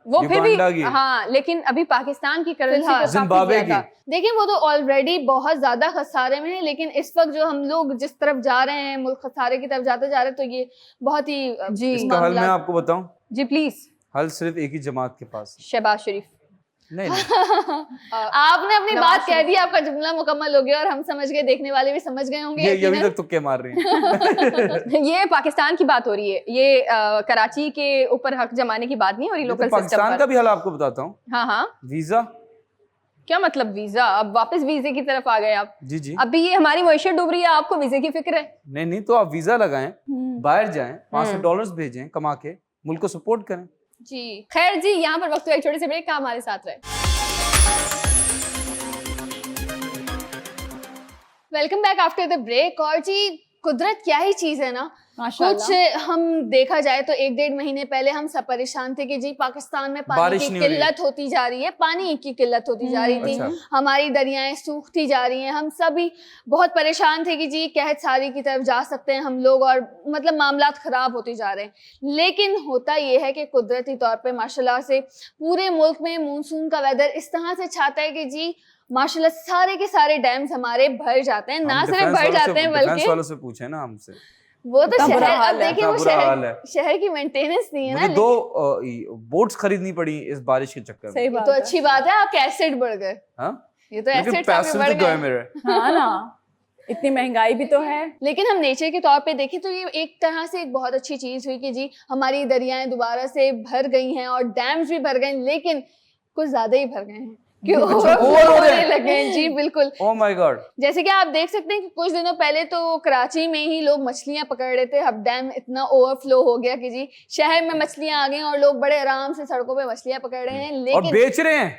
वो फिर भी युगांडा की। हाँ, लेकिन अभी पाकिस्तान की करेंसी फिलहाल तो काफी जिम्बाब्वे ज्यादा। की। देखिए वो तो ऑलरेडी बहुत ज्यादा खसारे में है, लेकिन इस वक्त जो हम लोग जिस तरफ जा रहे हैं, मुल्क खसारे की तरफ जाते जा रहे हैं, तो ये बहुत ही जी इसका हल मैं आपको बताऊं, जी प्लीज। हल सिर्फ एक ही जमात के पास है। शहबाज शरीफ। नहीं आपने अपनी नवाज बात कह शरीफ। दी, आपका जुमला मुकम्मल हो गया और हम समझ गए, देखने वाले भी समझ गए होंगे। ये अभी तक तुक्के मार रही हैं। ये पाकिस्तान की बात हो रही है, ये कराची के ऊपर हक जमाने की बात नहीं हो रही, ये तो लोकल सिस्टम पाकिस्तान का पर। भी हाल आपको बताता हूँ। हाँ हाँ, वीजा क्या मतलब वीजा? अब वापस वीजे की तरफ आ गए आप। जी जी। अभी ये हमारी मईशत डूब रही है, आपको वीजे की फिक्र है? नहीं तो आप वीजा लगाएं, बाहर जाएं, $500 भेजें कमा के, मुल्क को सपोर्ट करें। जी खैर जी, यहाँ पर वक्त हुआ एक छोटे से ब्रेक का, हमारे साथ रहे। Welcome back after the break. और जी कुदरत क्या ही चीज है ना, कुछ हम देखा जाए तो 1-1.5 महीने पहले हम सब परेशान थे कि जी पाकिस्तान में पानी की किल्लत होती जा रही है, पानी की किल्लत होती जा रही थी। अच्छा। हमारी दरियाएं सूखती जा रही हैं, हम सभी बहुत परेशान थे कि जी कहत सारी की तरफ जा सकते हैं हम लोग, और मतलब मामलात खराब होते जा रहे हैं। लेकिन होता ये है कि कुदरती तौर पे माशाल्लाह से पूरे मुल्क में मानसून का वेदर इस तरह से छाता है कि जी माशाल्लाह सारे के सारे डैम्स हमारे भर जाते हैं, ना सिर्फ भर जाते हैं बल्कि वालों से पूछे ना हमसे, वो तो शहर, अब है, देखिए वो शहर की मेंटेनेंस नहीं है ना। मुझे 2 बोट्स खरीदनी पड़ी इस बारिश के चक्कर में। सही बात तो है। अच्छी बात है, आपके एसिड बढ़ गए। हाँ, ये तो लेकिन एसिड पैसे बढ़ तो गए गए। मेरे। हाँ ना, इतनी महंगाई भी तो है। लेकिन हम नेचर के तौर पे देखें तो ये एक तरह से एक बहुत अच्छी चीज हुई कि जी हमारी दरियाएं दोबारा से भर गई हैं और डैम्स भी भर गए, लेकिन कुछ ज्यादा ही भर गए हैं कि ओवरफ्लो होने लगे हैं। जी बिल्कुल। Oh my God. जैसे कि आप देख सकते हैं कि कुछ दिनों पहले तो कराची में ही लोग मछलियां पकड़ रहे थे, अब डैम इतना ओवरफ्लो हो गया कि जी शहर में मछलियां आ गई और लोग बड़े आराम से सड़कों पे मछलियां पकड़ रहे हैं। और लेकिन बेच रहे हैं,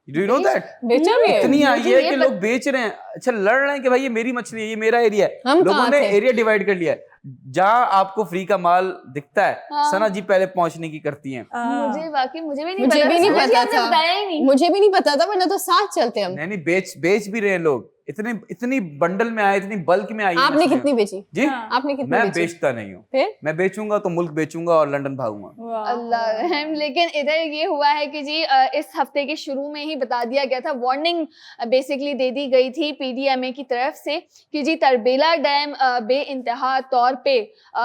डू यू नो दैट? बेचा भी है। इतनी आई मुझे है ये कि लोग बेच रहे हैं। अच्छा, लड़ रहे हैं कि भाई ये मेरी मछली है, ये मेरा एरिया है। हम लोगों कहाँ ने थे? एरिया डिवाइड कर लिया है। जहाँ आपको फ्री का माल दिखता है, हाँ। सना जी पहले पहुंचने की करती हैं। मुझे वाकई मुझे भी नहीं मुझे पता भी नहीं समझ पता आपने था। बताया ही नहीं। मुझे भी नहीं पता था, वरना तो साथ चलते हम। नहीं बेच भी रहे हैं लोग। इतनी बंडल में आए, इतनी बल्क में आई है आपने मछलियाँ। कितनी बेची? जी आपने कितनी मैं बेची? बेचता नहीं हूँ। फिर? मैं बेचूंगा तो मुल्क बेचूंगा और लंदन भागूंगा। अल्लाह रहम। लेकिन इधर ये हुआ है कि जी इस हफ्ते के शुरू में ही बता दिया गया था, वार्निंग बेसिकली दे दी गई थी पीडीएमए की तरफ से कि जी तरबेला डैम बेइंतहा तौर पे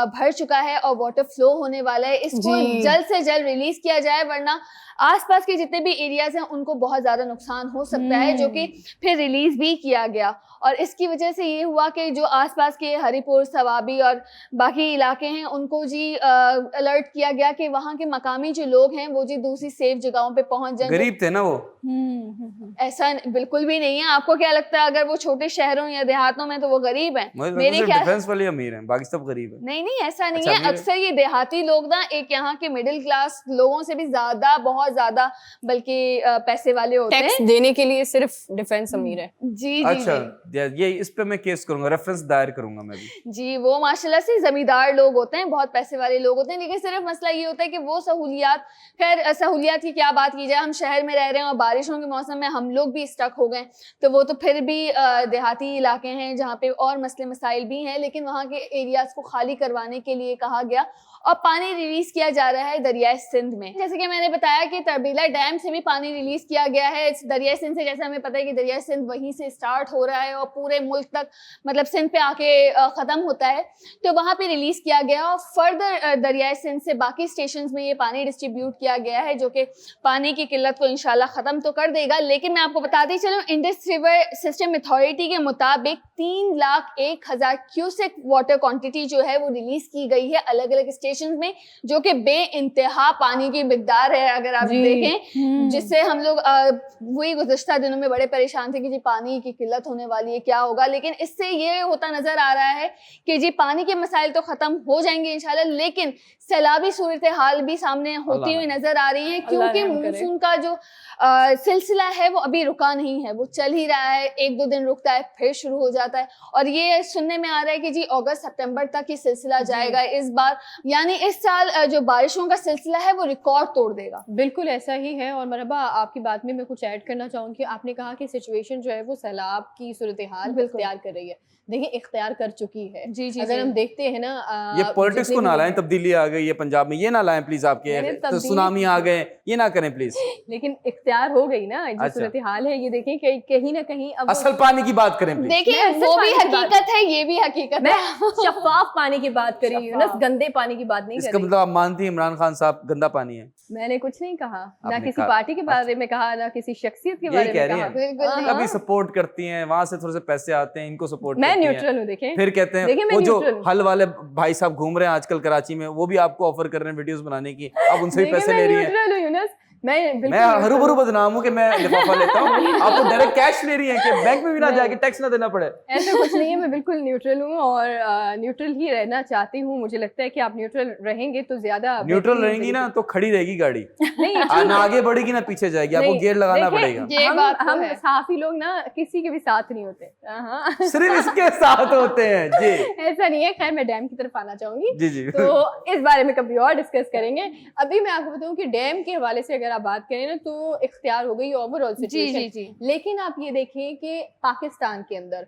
भर चुका है और वाटर फ्लो होने वाला है, इसको जी। जल्द से जल्द रिलीज किया जाए, वरना आसपास के जितने भी एरियाज हैं उनको बहुत ज्यादा नुकसान हो सकता है, जो कि फिर रिलीज भी किया गया। और इसकी वजह से ये हुआ कि जो आसपास के हरिपुर, सवाबी और बाकी इलाके हैं उनको जी अलर्ट किया गया कि वहाँ के मकामी जो लोग हैं वो जी दूसरी सेफ जगहों पे पहुंच जाएं। गरीब थे ना वो। ऐसा बिल्कुल भी नहीं है। आपको क्या लगता है अगर वो छोटे शहरों या देहातों में तो वो गरीब हैं? मेरे क्या, डिफेंस वाले अमीर हैं, बाकी सब गरीब हैं। नहीं ऐसा नहीं अच्छा, है। अक्सर ये देहाती लोग ना एक यहाँ के मिडिल क्लास लोगों से भी ज्यादा, बहुत ज्यादा बल्कि पैसे वाले होते हैं। टैक्स देने के लिए सिर्फ डिफेंस अमीर है। जी अच्छा, ये इस पे मैं केस करूंगा, रेफरेंस दायर करूंगा मैं भी। जी, वो माशाल्लाह से जमींदार लोग होते हैं, बहुत पैसे वाले लोग होते हैं, लेकिन सिर्फ मसला ये होता है कि वो सहूलियात, खैर सहूलियात की क्या बात की जाए, हम शहर में रह रहे हैं और बारिशों के मौसम में हम लोग भी स्टक हो गए, तो वो तो फिर भी देहाती इलाके हैं जहाँ पे और मसले मसाइल भी हैं, लेकिन वहाँ के एरियाज को खाली करवाने के लिए कहा गया और पानी रिलीज किया जा रहा है दरियाए सिंध में। जैसे कि मैंने बताया कि तरबेला डैम से भी पानी रिलीज किया गया है इस दरियाए सिंध से। जैसे हमें पता है कि दरियाए सिंध वहीं से स्टार्ट हो रहा है और पूरे मुल्क तक, मतलब सिंध पे आके खत्म होता है, तो वहां पे रिलीज किया गया और फर्दर दरियाए सिंध से बाकी स्टेशंस में ये पानी डिस्ट्रीब्यूट किया गया है, जो कि पानी की किल्लत को इंशाल्लाह खत्म तो कर देगा। लेकिन मैं आपको बताती चलूं, इंडस रिवर सिस्टम अथॉरिटी के मुताबिक 3,01,000 क्यूसेक वाटर क्वांटिटी जो है वो रिलीज की गई है अलग अलग स्टेशन में, जो कि बेइंतहा पानी की मिकदार है अगर आप देखें, जिससे हम लोग वही गुज़श्ता दिनों में बड़े परेशान थे कि जी पानी की किल्लत होने वाली है, क्या होगा। लेकिन इससे ये होता नजर आ रहा है कि जी पानी के मसाइल तो खत्म हो जाएंगे इंशाल्लाह, लेकिन सैलाबी सूरत हाल भी सामने होती हुई नजर आ रही है, क्योंकि मानसून का जो सिलसिला है वो अभी रुका नहीं है, वो चल ही रहा है, 1-2 दिन रुकता है फिर शुरू हो जाता है, और ये सुनने में आ रहा है कि जी अगस्त सितंबर तक ही सिलसिला जाएगा इस बार, यानी इस साल जो बारिशों का सिलसिला है वो रिकॉर्ड तोड़ देगा। बिल्कुल ऐसा ही है। और मरहबा, आपकी बात में मैं कुछ ऐड करना चाहूँगी। आपने कहा कि सिचुएशन जो है वो सैलाब की सूरत हाल इख्तियार कर रही है। देखिए, इख्तियार कर चुकी है। जी अगर हम देखते हैं ना, ये पॉलिटिक्स को ना लाएं, तब्दीली आ गई है पंजाब में, ये ना लाएं प्लीज, आपके तो सुनामी आ गए, ये ना करें प्लीज। लेकिन इख्तियार हो गई ना जो अच्छा। सूरत हाल है, ये देखें कि कहीं ना कहीं अब असल पानी की बात करें प्लीज। देखिए वो भी हकीकत है, ये भी हकीकत मैं है। शफाफ पानी की बात कर रही हूँ ना, गंदे पानी की बात नहीं कर इसका रही। मतलब आप मानती हैं इमरान खान साहब गंदा पानी है? मैंने कुछ नहीं कहा, ना आपने किसी कहा। पार्टी के बारे में कहा, ना किसी शख्सियत के यही बारे कह में रही कहा। हैं। बिल्कुल नहीं। कभी सपोर्ट करती हैं, वहां से थोड़े से पैसे आते हैं, इनको सपोर्ट मैं करती हैं, न्यूट्रल हूँ। देखें, फिर कहते देखिए, हैं मैं वो जो neutral हूँ। हल वाले भाई साहब घूम रहे हैं आजकल कराची में, वो भी आपको ऑफर कर रहे हैं वीडियोस बनाने की, आप उनसे भी देखिए, पैसे मैं ले रही हैं। न्यूट्रल हूँ यूनुस। मैं हरू भरू बदनाम हूँ कि मैं लिफाफा लेता हूँ, आप तो डायरेक्ट कैश ले रही हैं कि बैंक में भी ना जाके टैक्स ना देना पड़े। ऐसा कुछ नहीं है, मैं बिल्कुल न्यूट्रल हूँ और न्यूट्रल ही रहना चाहती हूँ। मुझे लगता है कि आप न्यूट्रल रहेंगे तो ज्यादा न्यूट्रल रहेंगी ना तो खड़ी रहेगी गाड़ी, नहीं ना आगे बढ़ेगी ना पीछे जाएगी, आपको नहीं, गियर लगाना देखिए, पड़ेगा। ये बात तो हम है। साफी लोग ना किसी के भी साथ नहीं होते। हाँ सिर्फ इसके साथ होते हैं जी। ऐसा नहीं है। खैर मैं डैम की तरफ आना चाहूंगी, जी जी। तो इस बारे में कभी और डिस्कस करेंगे। अभी मैं आपको बताऊं कि डैम के हवाले से अगर आप बात करें ना तो इख्तियार हो गई ओवरऑल जी सिचुएशन। जी। लेकिन आप ये देखें कि पाकिस्तान के अंदर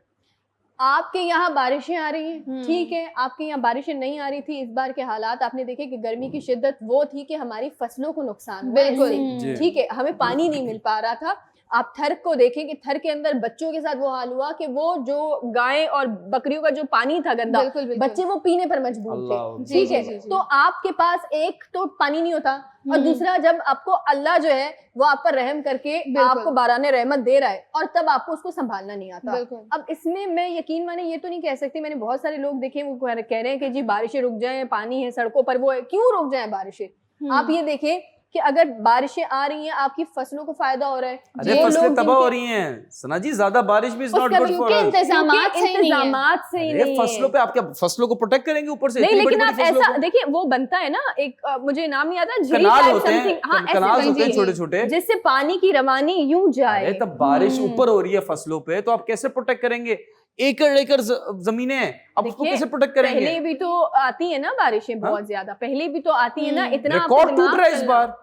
आपके यहाँ बारिशें आ रही हैं, ठीक है, आपके यहाँ बारिशें नहीं आ रही थी। इस बार के हालात आपने देखे कि गर्मी की शिद्दत वो थी कि हमारी फसलों को नुकसान हुआ बिल्कुल। इससे। जी। ठीक है, हमें पानी नहीं मिल पा रहा था। आप थर को देखें कि थर के अंदर बच्चों के साथ वो हाल हुआ कि वो जो गाय और बकरियों का जो पानी था गंदा, बिल्कुल, बिल्कुल। बच्चे वो पीने पर मजबूर अल्लाह। थे। जी, ठीक जी, है, जी, जी। तो आपके पास एक तो पानी नहीं होता और दूसरा जब आपको अल्लाह जो है वो आप पर रहम करके बिल्कुल। आपको बाराने रहमत दे रहा है और तब आपको उसको संभालना नहीं आता। बिल्कुल। अब इसमें मैं यकीन माने ये तो नहीं कह सकती, मैंने बहुत सारे लोग देखे वो कह रहे हैं कि जी बारिशें रुक जाएं, पानी है सड़कों पर, वो है क्यों रुक जाएं बारिशें। आप ये देखें कि अगर बारिशें आ रही हैं आपकी फसलों को फायदा हो रहा है। अरे वो फसलें लोग तबाह हो जिनके- रही हैं सना जी, ज्यादा बारिश भी इज नॉट उसका गुड क्योंकि फॉर अस। इंतजामात क्योंकि सही नहीं है। इंतजामात सही अरे नहीं फसलों है। पे आप क्या फसलों को प्रोटेक्ट करेंगे ऊपर से? नहीं, इतनी लेकिन बड़ी आप बड़ी फसलों ऐसा को? देखिए वो बनता है ना एक मुझे नाम नहीं आता, झील कनाल type होते हैं, something, हाँ, ऐसे कनाल होते हैं बनती है, छोटे छोटे। जिससे पानी की रवानी यूं जाए। अरे तब बारिश ऊपर हो रही है फसलों पे तो आप कैसे प्रोटेक्ट करेंगे? एकड़ एकड़ जमीनें हैं, आप उसको देखिए, कैसे प्रोटेक्ट करेंगे? पहले भी तो आती है ना बारिशें बहुत ज्यादा, पहले भी तो आती है ना, इतना आपको रिकॉर्ड टूट दिमाग रहा है इस चलना- बार।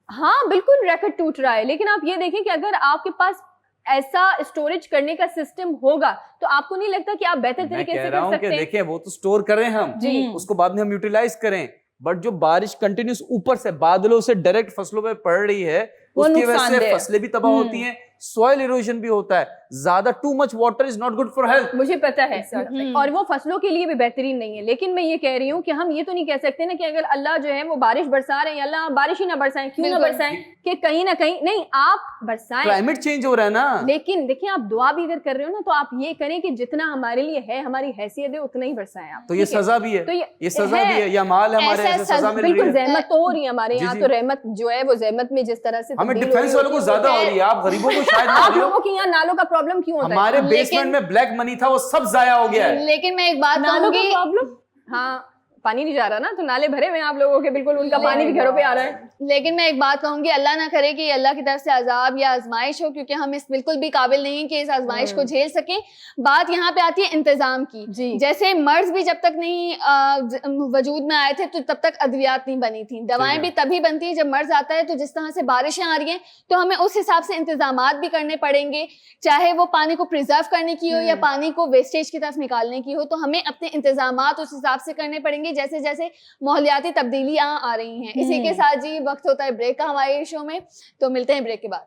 हाँ बिल्कुल रिकॉर्ड टूट रहा है, लेकिन आप ये देखें कि अगर आपके पास ऐसा स्टोरेज करने का सिस्टम होगा तो आपको नहीं लगता कि आप बेहतर मैं तरीके कह से रहा कर हूँ कि सकते हैं? देखें वो तो स्टोर करें हम जी। उसको बाद में हम यूटिलाइज करें, बट जो बारिश कंटिन्यूस ऊपर से बादलों से डायरेक्ट फसलों पे पड़ रही है वो उसकी वजह नुकसानदेह से है। फसलें भी तबाह होती हैं, सॉइल इरोजन भी होता है, ज्यादा too much water is not good for health. मुझे पता है और वो फसलों के लिए भी बेहतरीन नहीं है, लेकिन मैं ये कह रही हूँ कि हम ये तो नहीं कह सकते ना कि अगर अल्लाह जो है वो बारिश बरसा रहे हैं, अल्लाह बारिश ही ना बरसाएं, क्यों ना बिल्कुल। बरसाएं, कि कहीं ना कहीं नहीं आप बरसाएं, क्लाइमेट चेंज हो रहा है ना। लेकिन देखिए आप दुआ भी अगर कर रहे हो ना तो आप ये करें कि जितना हमारे लिए है, हमारी हैसियत है, उतना ही बरसाएं आप। तो ये ठीक है? सजा भी है, तो ये सजा भी है, ये माल हमारे ऐसा ऐसे सजा मिल रही बिल्कुल है। रहमत तो हो रही है हमारे जी, यहाँ, जी। तो रहमत जो है वो रहमत में जिस तरह से हमें तब्दील हो डिफेंस रही वालों को होती ज्यादा हो है, रही है, आप गरीबों को शायद ना आप हो रही हो। लोगों के यहाँ नालों का प्रॉब्लम क्यों होता है? हमारे लेकिन- बेसमेंट में ब्लैक मनी था वो सब जाया हो गया है। लेकिन मैं एक बात नालों का कहूंगी, प्रॉब्लम, हाँ पानी नहीं जा रहा ना, तो नाले भरे हुए हैं आप लोगों के, बिल्कुल उनका पानी भी घरों पे आ रहा है। लेकिन मैं एक बात कहूंगी, अल्लाह ना करे कि अल्लाह की तरफ से अजाब या आजमाइश हो, क्योंकि हम इस बिल्कुल भी काबिल नहीं हैं कि इस आजमाइश को झेल सकें। बात यहाँ पे आती है इंतजाम की। जी। जैसे मर्ज भी जब तक नहीं वजूद में आए थे तो तब तक अद्वियात नहीं बनी थी, दवाएं भी तभी बनती हैं जब मर्ज आता है। तो जिस तरह से बारिशें आ रही हैं तो हमें उस हिसाब से इंतजामात भी करने पड़ेंगे, चाहे वो पानी को प्रिजर्व करने की हो या पानी को वेस्टेज की तरफ निकालने की हो, तो हमें अपने इंतजामात उस हिसाब से करने पड़ेंगे जैसे जैसे माहौलियाती तब्दीलियां आ रही हैं। इसी के साथ जी वक्त होता है ब्रेक का हमारे शो में, तो मिलते हैं ब्रेक के बाद।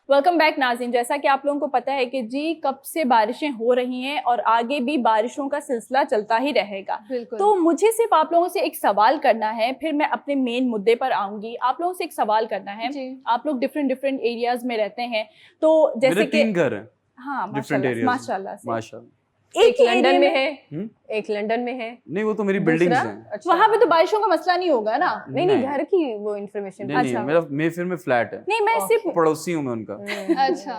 वेलकम बैक नाज़रीन। जैसा कि आप लोगों को पता है कि जी कब से बारिशें हो रही हैं और आगे भी बारिशों का सिलसिला चलता ही रहेगा। बिल्कुल। तो मुझे सिर्फ आप लोगों से एक सवाल करना है, फिर मैं अपने मेन मुद्दे पर आऊंगी। आप लोगों से एक सवाल करना है, जी। आप लोग डिफरेंट एरियाज में रहते हैं, तो जैसे मेरे कि 3 घर हैं हाँ डिफरेंट एरियाज माशाल्लाह से माशाल्लाह। एक ही लंदन एरिया में है, हम्म? एक लंदन में है, नहीं वो तो मेरी बिल्डिंग्स दूसरा हैं। अच्छा वहां पे तो बारिशों का मसला नहीं होगा ना? नहीं नहीं घर की वो इन्फॉर्मेशन। नहीं नहीं अच्छा। मेरा मेफेयर में फ्लैट है, नहीं, मैं सिर्फ पड़ोसी हूँ मैं उनका। अच्छा,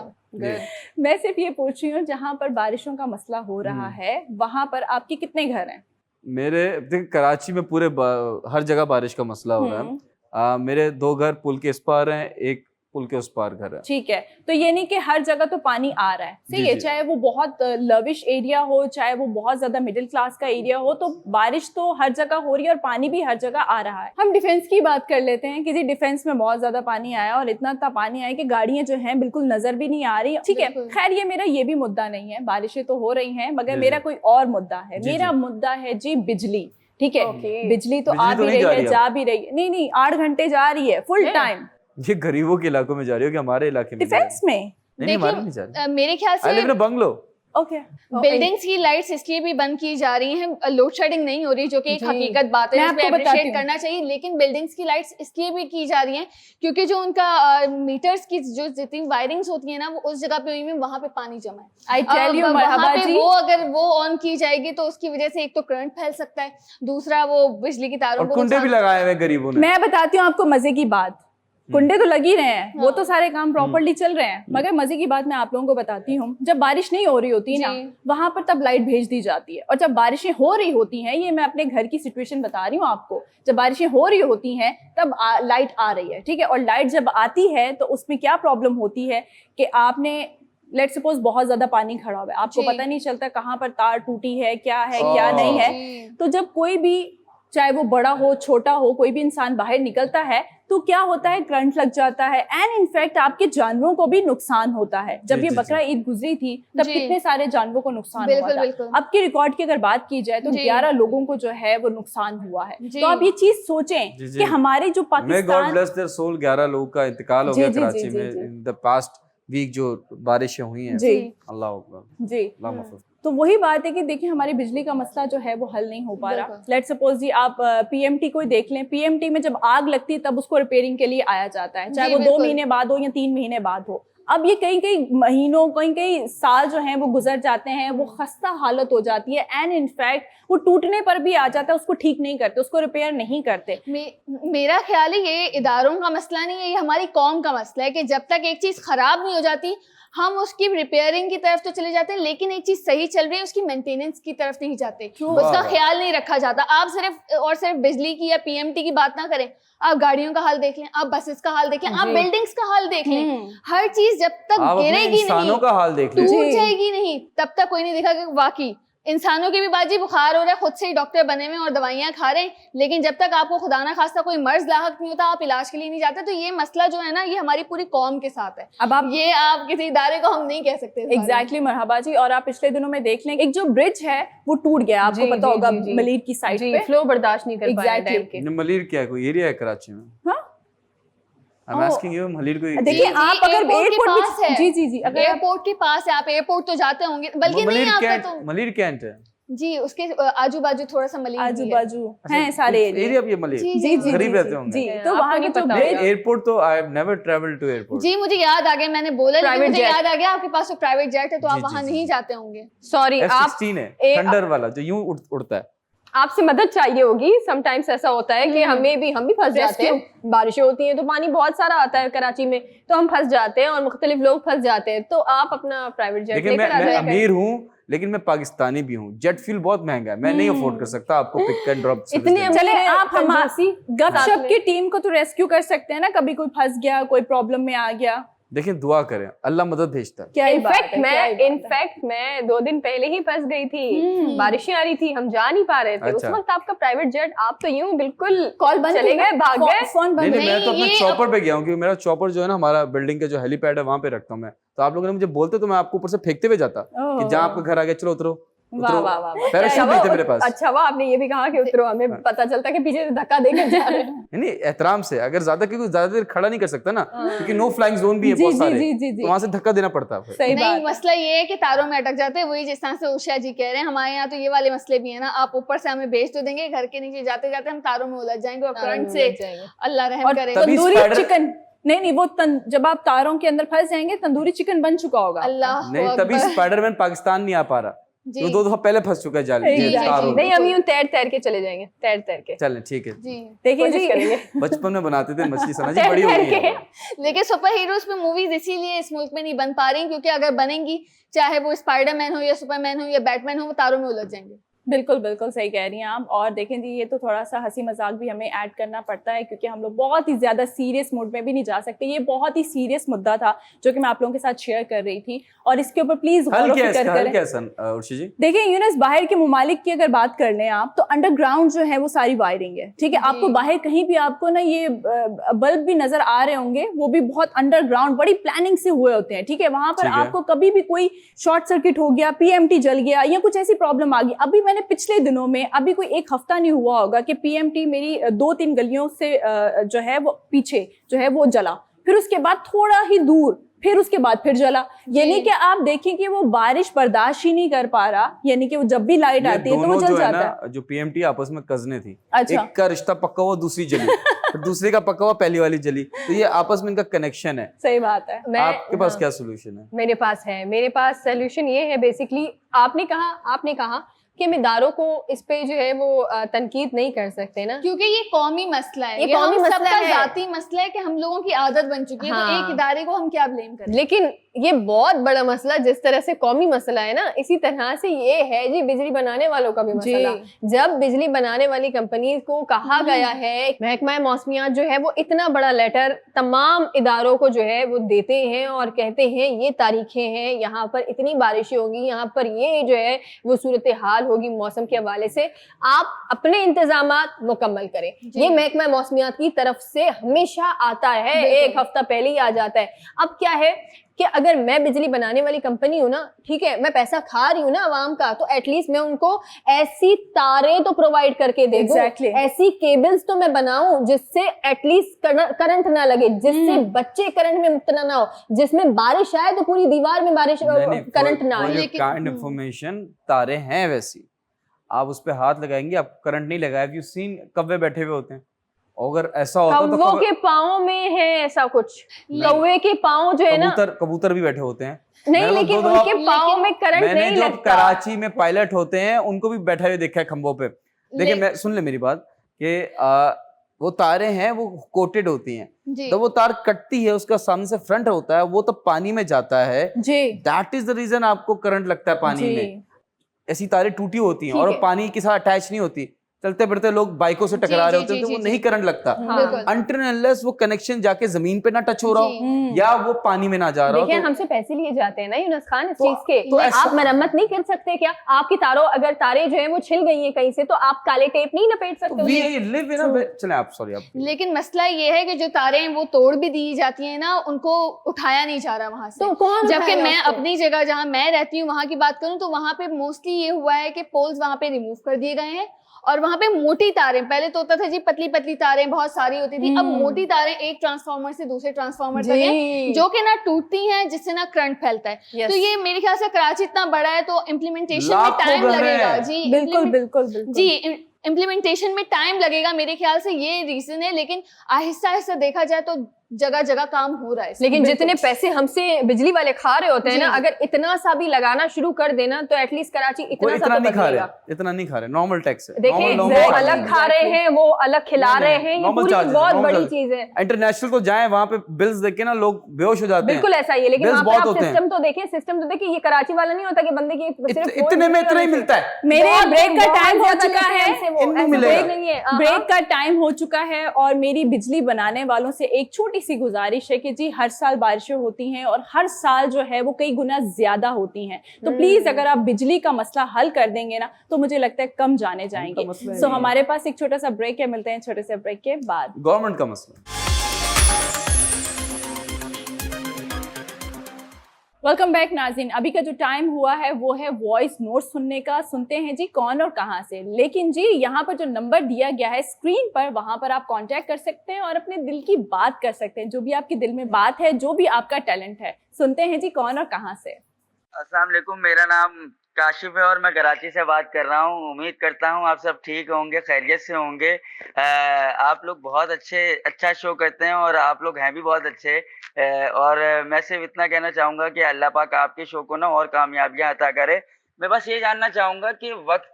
मैं सिर्फ ये पूछ रही हूँ जहाँ पर बारिशों का मसला हो रहा है वहां पर आपके कितने घर हैं? मेरे देख कराची में पूरे हर जगह बारिश का मसला हो रहा है। मेरे 2 घर पुल के इस पार हैं, एक पुल के उस पार घर है। ठीक है, तो ये नहीं कि हर जगह तो पानी आ रहा है, सही जी, है, जी। चाहे वो बहुत लविश एरिया हो, चाहे वो बहुत ज्यादा मिडिल क्लास का एरिया हो, तो बारिश तो हर जगह हो रही है और पानी भी हर जगह आ रहा है। हम डिफेंस की बात कर लेते हैं कि जी डिफेंस में बहुत ज्यादा पानी आया और इतना पानी आया कि गाड़ियां जो हैं बिल्कुल नजर भी नहीं आ रही। ठीक है, बिल्कुल। खैर ये मेरा ये भी मुद्दा नहीं है, बारिशें तो हो रही हैं, मगर जी, मेरा जी। कोई और मुद्दा है। जी, मेरा जी। मुद्दा है जी बिजली। ठीक है, Okay. बिजली तो बिजली आ तो भी नहीं रही जा है, रही अब। जा भी रही है, नहीं 8 घंटे जा रही है फुल है? टाइम ये गरीबों के इलाकों में जा रही हो कि हमारे इलाके में? डिफेंस में। नहीं हमारे नहीं जा रही। मेरे ख्याल आई लिव इन से अ बंगलो। ओके बिल्डिंग्स की लाइट्स इसलिए भी बंद की जा रही हैं, लोड शेडिंग नहीं हो रही, जो कि एक जी। हकीकत बात है, मैं इस पे आपको बताती अप्रिशिएट हूँ। करना चाहिए। लेकिन बिल्डिंग्स की लाइट्स इसलिए भी की जा रही हैं क्योंकि जो उनका मीटर्स की जो जितनी वायरिंग्स होती है ना, वो उस जगह पे हुई है, वहां पे पानी जमा है। आई टेल यू वहाँ मरहबा पे जी, वो अगर वो ऑन की जाएगी तो उसकी वजह से एक तो करंट फैल सकता है, दूसरा वो बिजली की तारों और को कुंडे भी नुकसान- लगाए हुए गरीबों ने। मैं बताती हूँ आपको मजे की बात। कुंडे तो लग ही रहे हैं, वो तो सारे काम प्रॉपर्ली चल रहे हैं, मगर मजे की बात मैं आप लोगों को बताती हूँ, जब बारिश नहीं हो रही होती है ना, जी। वहां पर तब लाइट भेज दी जाती है। और जब बारिशें हो रही होती हैं, ये मैं अपने घर की सिचुएशन बता रही हूँ आपको, जब बारिशें हो रही होती हैं तब लाइट आ रही है, ठीक है। और लाइट जब आती है तो उसमें क्या प्रॉब्लम होती है कि आपने लेट सपोज बहुत ज्यादा पानी खड़ा हुआ है, आपको जी। पता नहीं चलता कहाँ पर तार टूटी है, क्या है क्या नहीं है। जी। तो जब कोई भी, चाहे वो बड़ा हो छोटा हो, कोई भी इंसान बाहर निकलता है तो क्या होता है, करंट लग जाता है, एंड इनफैक्ट आपके जानवरों को भी नुकसान होता है। जब जी, ये जी, बकरा ईद गुजरी थी तब जी। कितने सारे जानवरों को नुकसान हुआ बिल्कुल, था। बिल्कुल। अब के रिकॉर्ड की अगर बात की जाए तो जी। 11 लोगों को जो है वो नुकसान हुआ है। जी। तो आप ये चीज सोचें जी, जी। कि हमारे जो may God Pakistan, bless their soul, 11 लोगों का इंतकाल हो जी, गया जी, कराची जी, जी, में जी। इन द पास्ट वीक, जो बारिशें हुई हैं। जी अल्लाह अकबर, जी। अल्लाह महफूज। तो वही बात है कि देखिए हमारी बिजली का मसला जो है वो हल नहीं हो पा रहा। बिल्कुल। लेट सपोज जी आप पीएमटी को ही देख लें, पीएमटी में जब आग लगती है तब उसको रिपेयरिंग के लिए आया जाता है, चाहे जी, वो 2 बिल्कुल। महीने बाद हो या 3 महीने बाद हो। अब ये कई कई महीनों, कई कई साल जो हैं वो गुजर जाते हैं, वो खस्ता हालत हो जाती है, एंड इनफैक्ट वो टूटने पर भी आ जाता है, उसको ठीक नहीं करते, उसको रिपेयर नहीं करते। मेरा ख्याल है ये इदारों का मसला नहीं है, ये हमारी कौम का मसला है कि जब तक एक चीज खराब नहीं हो जाती हम उसकी रिपेयरिंग की तरफ तो चले जाते हैं, लेकिन एक चीज सही चल रही है उसकी मेंटेनेंस की तरफ नहीं जाते, उसका वाह। ख्याल नहीं रखा जाता। आप सिर्फ और सिर्फ बिजली की या पीएमटी की बात ना करें, आप गाड़ियों का हाल देख लें, आप बसेस का हाल देख लें, आप जी। बिल्डिंग्स का हाल देख लें। हर चीज जब तक आप अपने गिरेगी इंसानों नहीं, का हाल देख टूट लीजिए। जी। जाएगी नहीं, तब तक कोई नहीं देखा कि वाकई इंसानों की भी बाजी, बुखार हो रहा है, खुद से ही डॉक्टर बने हुए और दवाइयां खा रहे हैं, लेकिन जब तक आपको खुदा ना खास्ता कोई मर्ज लाहक नहीं होता आप इलाज के लिए नहीं जाते। तो ये मसला जो है ना, ये हमारी पूरी कौम के साथ है। अब आप ये आप किसी इदारे को हम नहीं कह सकते इस बारे में। एग्जैक्टली मरहबा जी। और आप पिछले दिनों में देख लें, एक जो ब्रिज है वो टूट गया, आपको जी, पता जी, होगा जी, जी। मलीर की साइड जी, पे। फ्लो बर्दाश्त नहीं कर पाया Exactly. डैम के। मलीर क्या है, कोई एरिया है कराची में? हाँ? I am asking you, Malir कोई देखिए जी, आप अगर एयरपोर्ट के एयरपोर्ट पास है। जी जी जी, अगर आप एयरपोर्ट के पास है, आप एयरपोर्ट तो जाते होंगे, बल्कि नहीं आपका कैंट, तो मलीर कैंट है। जी उसके आजू बाजू थोड़ा सा मलीर भी आजू है। बाजू हैं सारे एरिया। एरिया भी है मलीर, जी, जी जी गरीब जी, रहते होंगे। जी। आपको तो वहाँ नहीं का जो पता ब्रिज, होगा। एयरपोर्ट तो I have never travelled to airport. जी मुझे याद आ गया, मैंने बोला लेकिन Private मुझे jet। याद आ गया आपके पास तो प्राइवेट जेट है, तो आप जी, वहां जी, नहीं जी। जाते होंगे। सॉरी, आप F-16 है, ए- थंडर वाला जो यूं उड़ता है। आपसे मदद चाहिए होगी। समटाइम्स ऐसा होता है कि हम भी फंस जाते हैं, बारिशें होती हैं तो पानी बहुत सारा आता है कराची में, तो हम फंस जाते हैं और मुख्तलिफ लोग फंस जाते हैं। तो आप अपना प्राइवेट जेट लेकिन लेकर आ मैं जाइए। अमीर हूँ, लेकिन मैं पाकिस्तानी भी हूँ। जेट फ्यूल बहुत महंगा है, मैं नहीं अफोर्ड कर सकता आपको पिक एंड ड्रॉप सर्विस इतने देना। चले मेरे आप हमारी कंजूसी गपशप साथ की में। टीम को तो रेस्क्यू कर सकते हैं ना, कभी कोई फंस गया, कोई प्रॉब्लम में आ गया, देखिए दुआ करें, अल्लाह मदद भेजता है। क्या ही बात है, क्या ही बात है। इनफैक्ट मैं 2 दिन पहले ही फंस गई थी, बारिशें आ रही थी, हम जा नहीं पा रहे थे। उस अच्छा। वक्त आपका प्राइवेट जेट, आप तो यूं बिल्कुल कॉल बंद चले थी ना? गए, भाग फो- गए। फोन बंद नहीं हो नहीं, मैं तो नहीं, अपने ये चॉपर पे गया हूँ, क्योंकि मेरा चॉपर जो है ना, हमारा बिल्डिंग का जो हेलीपैड है वहाँ पे रखता हूँ मैं। तो आप लोगों ने मुझे बोलते तो मैं आपको ऊपर से फेंकते हुए जाता कि जहाँ आपका घर आ गया चलो उतरो। वाह, वाह, वाह, वाह। पैराशूट नहीं थे मेरे पास। अच्छा हुआ आपने ये भी कहा कि उतरो, हमें पता चलता कि पीछे से धक्का देकर जा रहे हैं। नहीं नहीं, एहतराम से, अगर ज्यादा, क्योंकि ज्यादा देर खड़ा नहीं कर सकता ना, क्योंकि नो फ्लाइंग जोन भी है जी, बहुत जी, सारे, जी, जी, जी। तो वहां से धक्का देना पड़ता है फिर। सही नहीं, बात। मसला ये है कि तारों में अटक जाते हैं, वही जिस तरह से उषा जी कह रहे हैं। हमारे यहाँ तो ये वाले मसले भी है ना, आप ऊपर से हमें भेज तो देंगे, घर के नीचे जाते जाते हम तारों में उलझ जाएंगे और करंट से अल्लाह रहम और करे। तभी तंदूरी spider- चिकन, नहीं वो जब आप तारों के अंदर फंस जाएंगे तंदूरी चिकन बन चुका होगा। अल्लाह नहीं, तभी स्पाइडरमैन पाकिस्तान नहीं आ पा रहा, जी वो 2 दफा पहले फंस चुका है जाल जी, जी, तारों में। नहीं, हम यूं तैर तैर के चले जाएंगे, तैर तैर के। चलें ठीक है, जी। देखिए कोशिश जी, करेंगे। बचपन में बनाते थे मछली सना जी, तैर बड़ी हो तैर गई है। के। लेकिन सुपर हीरोज पे मूवीज इसीलिए इस मुल्क में नहीं बन पा रही, क्योंकि अगर बनेंगी, चाहे वो स्पाइडरमैन हो या सुपरमैन हो या बैटमैन हो, वो तारों में उलझ जाएंगे। बिल्कुल बिल्कुल सही कह रही हैं आप। और देखें जी, ये तो थोड़ा सा हंसी मजाक भी हमें ऐड करना पड़ता है, क्योंकि हम लोग बहुत ही ज्यादा सीरियस मूड में भी नहीं जा सकते। ये बहुत ही सीरियस मुद्दा था जो कि मैं आप लोगों के साथ शेयर कर रही थी, और इसके ऊपर प्लीज गौर हल व क्या है फिक्र इसका, हल करें। क्या है सन उर्शी जी? देखिए यूनुस, बाहर के मुमालिक की अगर बात कर लें आप, तो अंडरग्राउंड जो है वो सारी वायरिंग है, ठीक है। आपको बाहर कहीं भी आपको ना ये बल्ब भी नजर आ रहे होंगे, वो भी बहुत अंडरग्राउंड बड़ी प्लानिंग से हुए होते हैं, ठीक है। वहां पर ठीक है। आपको कभी भी कोई शॉर्ट सर्किट हो गया, पीएमटी जल गया या कुछ ऐसी प्रॉब्लम आ गई। अभी मैंने पिछले दिनों में, अभी कोई 1 हफ्ता नहीं हुआ होगा कि पीएमटी मेरी 2-3 गलियों से जो है वो पीछे जो है वो जला, फिर उसके बाद थोड़ा ही दूर फिर उसके बाद फिर जला। यानी कि आप देखें कि वो बारिश बर्दाश्त ही नहीं कर पा रहा, यानी कि वो जब भी लाइट ये आती है तो वो दोनों जल जो है जाता ना, जो पीएमटी आपस में कजने थी, अच्छा। एक का रिश्ता पक्का हुआ दूसरी जली, फिर दूसरे का पक्का हुआ पहली वाली जली, तो ये आपस में इनका कनेक्शन है। सही बात है। आपके पास क्या सोल्यूशन है? मेरे पास सोल्यूशन ये है बेसिकली, आपने कहा कि हम इदारों को इस पे जो है वो तनकीद नहीं कर सकते ना, क्योंकि ये कौमी मसला है, ये ये कौमी हम मसला सबका है। जाती मसला है कि हम लोगों की आदत बन चुकी है, तो हाँ। एक इदारे को हम क्या ब्लेम करें। लेकिन ये बहुत बड़ा मसला, जिस तरह से कौमी मसला है ना, इसी तरह से ये है जी बिजली बनाने वालों का भी मसला। जब बिजली बनाने वाली कंपनी को कहा गया है, महकमा मौसमियात जो है वो इतना बड़ा लेटर तमाम इदारों को जो है वो देते हैं और कहते हैं ये तारीखें हैं, यहाँ पर इतनी बारिशें होंगी, यहाँ पर ये जो है वो सूरत हाल होगी मौसम के हवाले से, आप अपने इंतजामात मुकम्मल करें। ये महकमा मौसमियात की तरफ से हमेशा आता है, एक हफ्ता पहले ही आ जाता है। अब क्या है कि अगर मैं बिजली बनाने वाली कंपनी हूँ ना, ठीक है, मैं पैसा खा रही हूँ ना आवाम का, तो एटलीस्ट मैं उनको ऐसी तारें तो प्रोवाइड करके दे दूं, Exactly. ऐसी केबल्स तो मैं बनाऊं जिससे एटलीस्ट करंट ना लगे, जिससे बच्चे करंट में मुब्तला ना हो, जिसमें बारिश आए तो पूरी दीवार में बारिश करंट ना आए। काइंड इंफॉर्मेशन तारे हैं वैसी, आप उस पे हाथ लगाएंगे आपको करंट नहीं लगाया। यू सीन कौवे बैठे हुए होते हैं, अगर ऐसा होता तो कौवों के पाँव में है ऐसा कुछ, कौवे के पाँव जो है ना, कबूतर भी बैठे होते हैं। नहीं, मैंने लेकिन दो उनके पाँव में करंट मैंने नहीं जो लगता। कराची में पायलट होते हैं उनको भी बैठे हुए देखा है खंभों पे। देखिए मैं सुन ले मेरी बात कि वो तारे हैं वो कोटेड होती हैं, तो वो तार कटती है, उसका सामने से फ्रंट होता है, वो तो पानी में जाता है जी, दैट इज द रीजन आपको करंट लगता है पानी में। ऐसी तारें टूटी होती हैं ठीक और है। पानी के साथ अटैच नहीं होती, चलते फिरते लोग बाइकों से टकरा रहे होते हैं तो वो नहीं करंट लगता बिल्कुल। अनटिल अनलेस वो कनेक्शन जाके जमीन पे ना टच हो रहा हो या वो पानी में ना जा रहा हो। देखिए तो हमसे पैसे लिए जाते हैं ना यूनुस खान इस तो- चीज के, तो ऐसा- आप मरम्मत नहीं कर सकते क्या? आपकी तारों अगर तारे जो है वो छिल गई हैं कहीं से, तो आप काले टेप नहीं लपेट सकते वी उन्हें? लिव इन अ, चलें आप सॉरी आप लेकिन मसला ये है कि जो तारें हैं वो तोड़ भी दी जाती हैं ना, उनको उठाया नहीं जा रहा वहां से। तो कौन जबकि उठाएगा मैं उसको? अपनी जगह जहां मैं रहती हूँ वहां की बात करूं तो वहां पे मोस्टली ये हुआ है कि पोल्स वहां पे रिमूव कर दिए गए हैं और वहां पे मोटी तारें, पहले तो होता था जी पतली पतली तारें बहुत सारी होती थी, अब मोटी तारें एक ट्रांसफार्मर से दूसरे ट्रांसफार्मर तक हैं, जो कि ना टूटती हैं जिससे ना करंट फैलता है। Yes. तो ये मेरे ख्याल से कराची इतना बड़ा है तो इम्प्लीमेंटेशन में लाखों टाइम घर हैं। लगेगा जी। बिल्कुल बिल्कुल बिल्कुल जी, इम्प्लीमेंटेशन में टाइम लगेगा, मेरे ख्याल से ये रीजन है, लेकिन आहिस्ता आहिस्ता देखा जाए तो जगह जगह काम हो रहा है इसमें। लेकिन जितने पैसे हमसे बिजली वाले खा रहे होते हैं ना, अगर इतना सा भी लगाना शुरू कर देना तो एटलीस्ट कराची वो इतना सा इतना तो नहीं खा बदलेगा। रहे, इतना नहीं खा रहे, नॉर्मल टैक्स है। देखिए normal वो charges अलग हैं। खा रहे हैं, वो अलग खिला नहीं, रहे नहीं, हैं, ये normal पूरी charges, बहुत normal बड़ी charges। चीज है। इंटरनेशनल को जाएं वहां पे बिल्स देख के ना लोग बेहोश हो जाते हैं। बिल्कुल ऐसा ही है, लेकिन Bills वहाँ पे बहुत आप होते हैं। सिस्टम तो देखें, ये कराची वाला नहीं होता कि बंदे की सिर्फ इतने में इतना ही मिलता है। मेरे ब्रेक का टाइम हो ज्यादा चुका लेते हैं है, हमसे वो, इनको ऐसा मिलेगा। ब्रेक नहीं है। ब्रेक का टाइम हो चुका है और मेरी बिजली बनाने वालों से एक छोटी सी गुजारिश है कि जी हर साल बारिशें होती हैं और हर साल जो है वो कई गुना ज्यादा होती हैं, तो प्लीज अगर आप बिजली का मसला हल कर देंगे ना तो मुझे लगता है कम जाने जाएंगे। मसला सो नहीं है। हमारे पास एक छोटा सा ब्रेक है, मिलते हैं छोटे से ब्रेक के बाद। गवर्नमेंट का मसला। वेलकम बैक नाज़रीन, अभी का जो टाइम हुआ है वो है वॉइस नोट सुनने का। सुनते हैं जी कौन और कहां से। लेकिन जी यहाँ पर जो नंबर दिया गया है स्क्रीन पर, वहां पर आप कांटेक्ट कर सकते हैं और अपने दिल की बात कर सकते हैं, जो भी आपके दिल में बात है, जो भी आपका टैलेंट है। सुनते हैं जी कौन और कहां से। अस्सलाम वालेकुम, मेरा नाम काशिफ है और मैं कराची से बात कर रहा हूँ। उम्मीद करता हूँ आप सब ठीक होंगे, खैरियत से होंगे। आप लोग बहुत अच्छा शो करते हैं और आप लोग हैं भी बहुत अच्छे। और मैं सिर्फ इतना कहना चाहूँगा कि अल्लाह पाक आपके शो को ना और कामयाबियाँ अता करे। मैं बस ये जानना चाहूँगा कि वक्त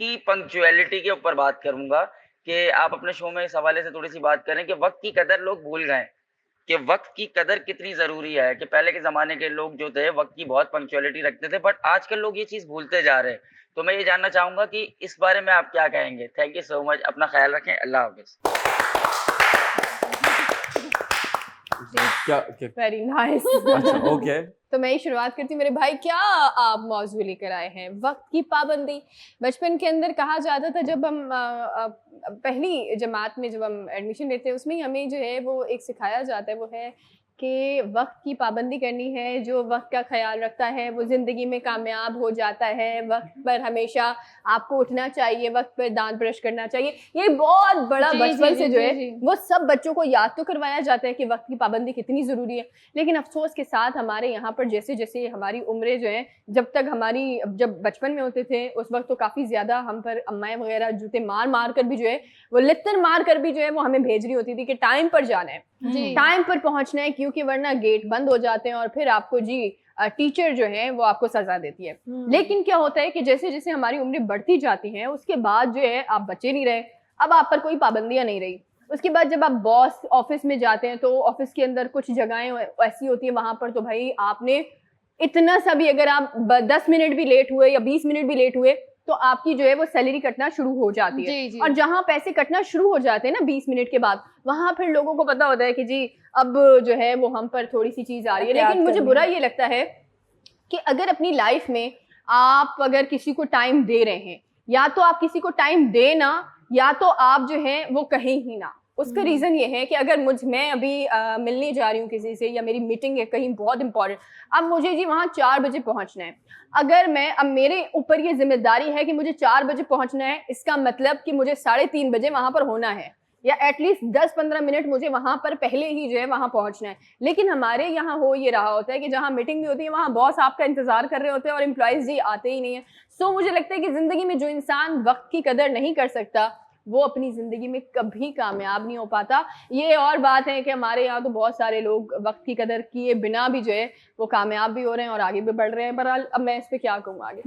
की पंक्चुअलिटी के ऊपर बात करूँगा कि आप अपने शो में इस हवाले से थोड़ी सी बात करें कि वक्त की कदर लोग भूल गए, कि वक्त की कदर कितनी ज़रूरी है। कि पहले के ज़माने के लोग जो थे वक्त की बहुत पंक्चुअलिटी रखते थे, बट आजकल लोग ये चीज़ भूलते जा रहे हैं। तो मैं ये जानना चाहूँगा कि इस बारे में आप क्या कहेंगे। थैंक यू सो मच, अपना ख्याल रखें, अल्लाह हाफ़िज़। क्या वेरी नाइस। अच्छा ओके, तो मैं ही शुरुआत करती हूँ। मेरे भाई क्या आप मौजू लेकर आए हैं, वक्त की पाबंदी। बचपन के अंदर कहा जाता था, जब हम पहली जमात में जब हम एडमिशन लेते हैं उसमें ही हमें जो है वो एक सिखाया जाता है, वो है कि वक्त की पाबंदी करनी है। जो वक्त का ख्याल रखता है वो जिंदगी में कामयाब हो जाता है। वक्त पर हमेशा आपको उठना चाहिए, वक्त पर दांत ब्रश करना चाहिए। ये बहुत बड़ा जी, बचपन जी, से जी, जो जी, है जी। वो सब बच्चों को याद तो करवाया जाता है कि वक्त की पाबंदी कितनी जरूरी है, लेकिन अफसोस के साथ हमारे यहाँ पर जैसे जैसे हमारी उम्रें जो है, जब तक हमारी जब बचपन में होते थे उस वक्त तो काफी ज्यादा हम पर अम्माएं वगैरह जूते मार मार कर भी जो है, वो लित्तर मार कर भी जो है वो हमें भेज रही होती थी कि टाइम पर जाना है, जी। टाइम पर पहुंचना है, क्योंकि वरना गेट बंद हो जाते हैं और फिर आपको जी टीचर जो है वो आपको सजा देती है। लेकिन क्या होता है कि जैसे जैसे हमारी उम्रें बढ़ती जाती हैं उसके बाद जो है आप बचे नहीं रहे, अब आप पर कोई पाबंदियां नहीं रही। उसके बाद जब आप बॉस ऑफिस में जाते हैं तो ऑफिस के अंदर कुछ जगहें ऐसी होती है, वहां पर तो भाई आपने इतना सा भी अगर आप 10 मिनट भी लेट हुए या 20 मिनट भी लेट हुए तो आपकी जो है वो सैलरी कटना शुरू हो जाती है। जी, जी। और जहां पैसे कटना शुरू हो जाते हैं ना 20 मिनट के बाद, वहां फिर लोगों को पता होता है कि जी अब जो है वो हम पर थोड़ी सी चीज आ रही है। एहतियात लेकिन मुझे करनी बुरा है। ये लगता है कि अगर अपनी लाइफ में आप अगर किसी को टाइम दे रहे हैं, या तो आप किसी को टाइम दे ना, या तो आप जो है वो कहें ही ना। उसका रीजन ये है कि अगर मैं अभी मिलने जा रही हूँ किसी से, या मेरी मीटिंग है कहीं बहुत इंपॉर्टेंट, अब मुझे जी वहाँ 4 बजे पहुंचना है। अगर मैं अब मेरे ऊपर ये जिम्मेदारी है कि मुझे 4 बजे पहुंचना है, इसका मतलब कि मुझे 3:30 बजे वहां पर होना है, या एटलीस्ट 10-15 मिनट मुझे वहां पर पहले ही जो है वहां पहुंचना है। लेकिन हमारे यहाँ हो ये रहा होता है कि जहाँ मीटिंग भी होती है वहां बॉस आपका इंतजार कर रहे होते हैं और एम्प्लॉयज जी आते ही नहीं है। सो मुझे लगता है कि जिंदगी में जो इंसान वक्त की कदर नहीं कर सकता वो अपनी जिंदगी में कभी कामयाब नहीं हो पाता। ये और बात है कि हमारे यहाँ तो बहुत सारे लोग वक्त की कदर किए बिना भी जो है वो कामयाब भी हो रहे हैं और आगे भी बढ़ रहे हैं। बहरहाल अब मैं इस पे क्या कहूँ आगे।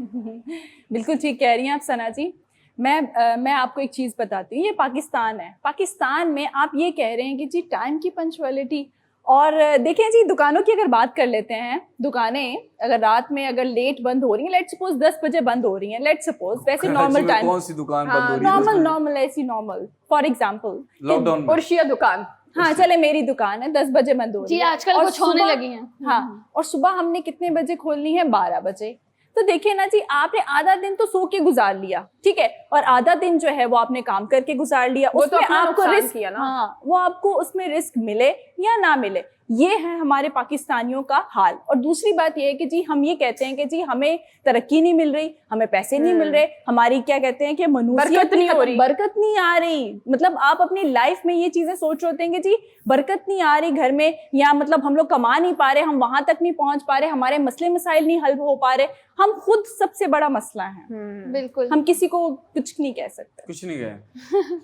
बिल्कुल ठीक कह रही हैं आप सना जी। मैं आपको एक चीज़ बताती हूँ, ये पाकिस्तान है। पाकिस्तान में आप ये कह रहे हैं कि जी टाइम की पंक्चुअलिटी, और देखें जी दुकानों की अगर बात कर लेते हैं, दुकानें अगर रात में अगर लेट बंद हो रही हैं, लेट सपोज 10 बजे बंद हो रही हैं, लेट सपोज वैसे नॉर्मल टाइम, कौन सी दुकान हाँ, बंद हो रही है? नॉर्मल ऐसी नॉर्मल फॉर एग्जाम्पल लॉकडाउन में उर्शिया दुकान, हाँ चले मेरी दुकान है 10 बजे बंद हो रही जी है, आजकल और कुछ होने सुबह- लगी हैं। हाँ, और सुबह हमने कितने बजे खोलनी है? 12 बजे। तो देखिए ना जी, आपने आधा दिन तो सो के गुजार लिया, ठीक है, और आधा दिन जो है वो आपने काम करके गुजार लिया। वो तो उसमें अपना आपको नुकसान रिस्क किया ना। हाँ, वो आपको उसमें रिस्क मिले या ना मिले, ये है हमारे पाकिस्तानियों का हाल। और दूसरी बात ये है कि जी हम ये कहते हैं कि जी हमें तरक्की नहीं मिल रही, हमें पैसे नहीं मिल रहे, हमारी क्या कहते हैं कि मनुसियत बरकत नहीं हो रही। बरकत नहीं आ रही। मतलब आप अपनी लाइफ में ये चीजें सोच रहे होते हैं कि जी बरकत नहीं आ रही घर में, या मतलब हम लोग कमा नहीं पा रहे, हम वहां तक नहीं पहुंच पा रहे, हमारे मसले मसाइल नहीं हल हो पा रहे, हम खुद सबसे बड़ा मसला है। बिल्कुल। हम किसी को कुछ नहीं कह सकते। कुछ नहीं गए।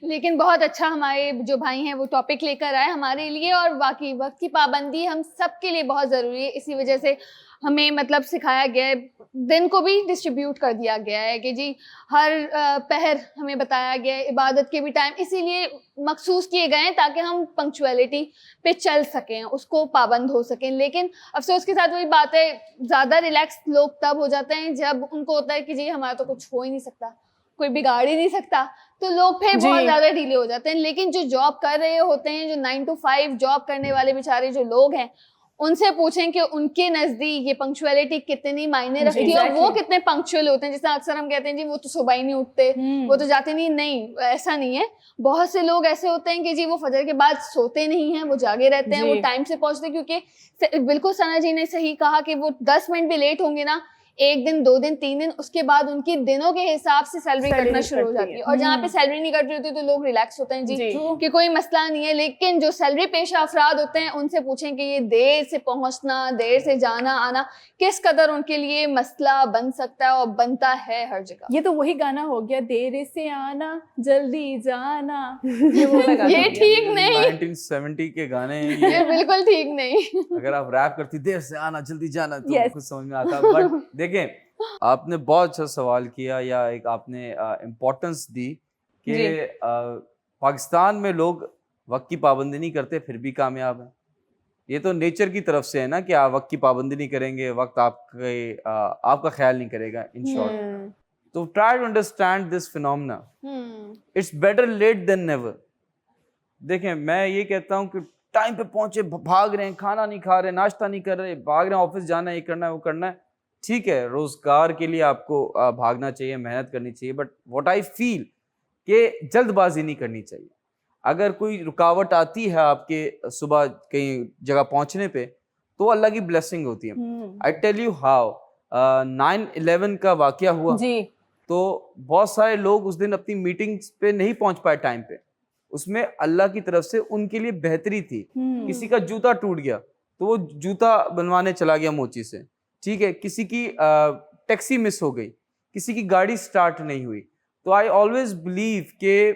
लेकिन बहुत अच्छा हमारे जो भाई हैं वो टॉपिक लेकर आए हमारे लिए, और वाकई वक्त की पाबंदी हम सबके लिए बहुत ज़रूरी है। इसी वजह से हमें मतलब सिखाया गया है, दिन को भी डिस्ट्रीब्यूट कर दिया गया है कि जी हर पहर हमें बताया गया है, इबादत के भी टाइम इसीलिए मखसूस किए गए हैं ताकि हम पंक्चुअलिटी पे चल सकें, उसको पाबंद हो सकें। लेकिन अफसोस के साथ वही बात है, ज़्यादा रिलैक्स लोग तब हो जाते हैं जब उनको होता है कि जी हमारा तो कुछ हो ही नहीं सकता, कोई बिगाड़ ही नहीं सकता, तो लोग फिर बहुत ज्यादा ढीले हो जाते हैं। लेकिन जो जॉब कर रहे होते हैं, जो 9 to 5 जॉब करने वाले बेचारे जो लोग हैं, उनसे पूछें कि उनके नजदीक ये पंक्चुअलिटी कितनी मायने रखती है और वो कितने पंक्चुअल होते हैं। जैसे अक्सर हम कहते हैं जी वो तो सुबह ही नहीं उठते, वो तो जाते नहीं, ऐसा नहीं है। बहुत से लोग ऐसे होते हैं कि जी वो फजर के बाद सोते नहीं हैं, वो जागे रहते हैं, वो टाइम से पहुंचते हैं। क्योंकि बिल्कुल सना जी ने सही कहा कि वो 10 मिनट भी लेट होंगे ना, 1 दिन 2 दिन 3 दिन, उसके बाद उनकी दिनों के हिसाब से सैलरी कटना शुरू हो जाती है। और जहाँ पे सैलरी नहीं कट रही होती तो लोग रिलैक्स होते हैं जी कि कोई मसला नहीं है। लेकिन जो सैलरी पेशा अफराद होते हैं उनसे पूछें कि ये देर से पहुंचना, देर से जाना आना किस कदर उनके लिए मसला बन सकता है, और बनता है हर जगह। ये तो वही गाना हो गया, देर से आना जल्दी जाना, ये वो वाला गाना ये हो गया। ठीक नहीं, 1970 के गाने हैं ये ये। बिल्कुल ठीक नहीं। अगर आप रैप करती देर से आना जल्दी जाना तो Yes. कुछ समझ में आता। बट देखें, आपने बहुत अच्छा सवाल किया, या एक आपने इम्पोर्टेंस दी कि पाकिस्तान में लोग वक्त की पाबंदी नहीं करते फिर भी कामयाब हैं। ये तो नेचर की तरफ से है ना कि आप वक्त की पाबंदी नहीं करेंगे, वक्त आपका ख्याल नहीं करेगा, इन शॉर्ट। तो try to understand this phenomena, it's better late than never. देखें, मैं ये कहता हूँ कि टाइम पे पहुंचे, भाग रहे हैं, खाना नहीं खा रहे, नाश्ता नहीं कर रहे, भाग रहे हैं, ऑफिस जाना है, ये करना है, वो करना है, ठीक है, रोजगार के लिए आपको भागना चाहिए, मेहनत करनी चाहिए, बट व्हाट आई फील कि जल्दबाजी नहीं करनी चाहिए। अगर कोई रुकावट आती है आपके सुबह कहीं जगह पहुंचने पे, तो अल्लाह की ब्लेसिंग होती है। आई टेल यू हाउ 9/11 का वाकया हुआ जी, तो बहुत सारे लोग उस दिन अपनी मीटिंग्स पे नहीं पहुंच पाए टाइम पे। उसमें अल्लाह की तरफ से उनके लिए बेहतरी थी। किसी का जूता टूट गया तो वो जूता बनवाने चला गया मोची से, ठीक है। किसी की टैक्सी मिस हो गई, किसी की गाड़ी स्टार्ट नहीं हुई। तो आई ऑलवेज बिलीव के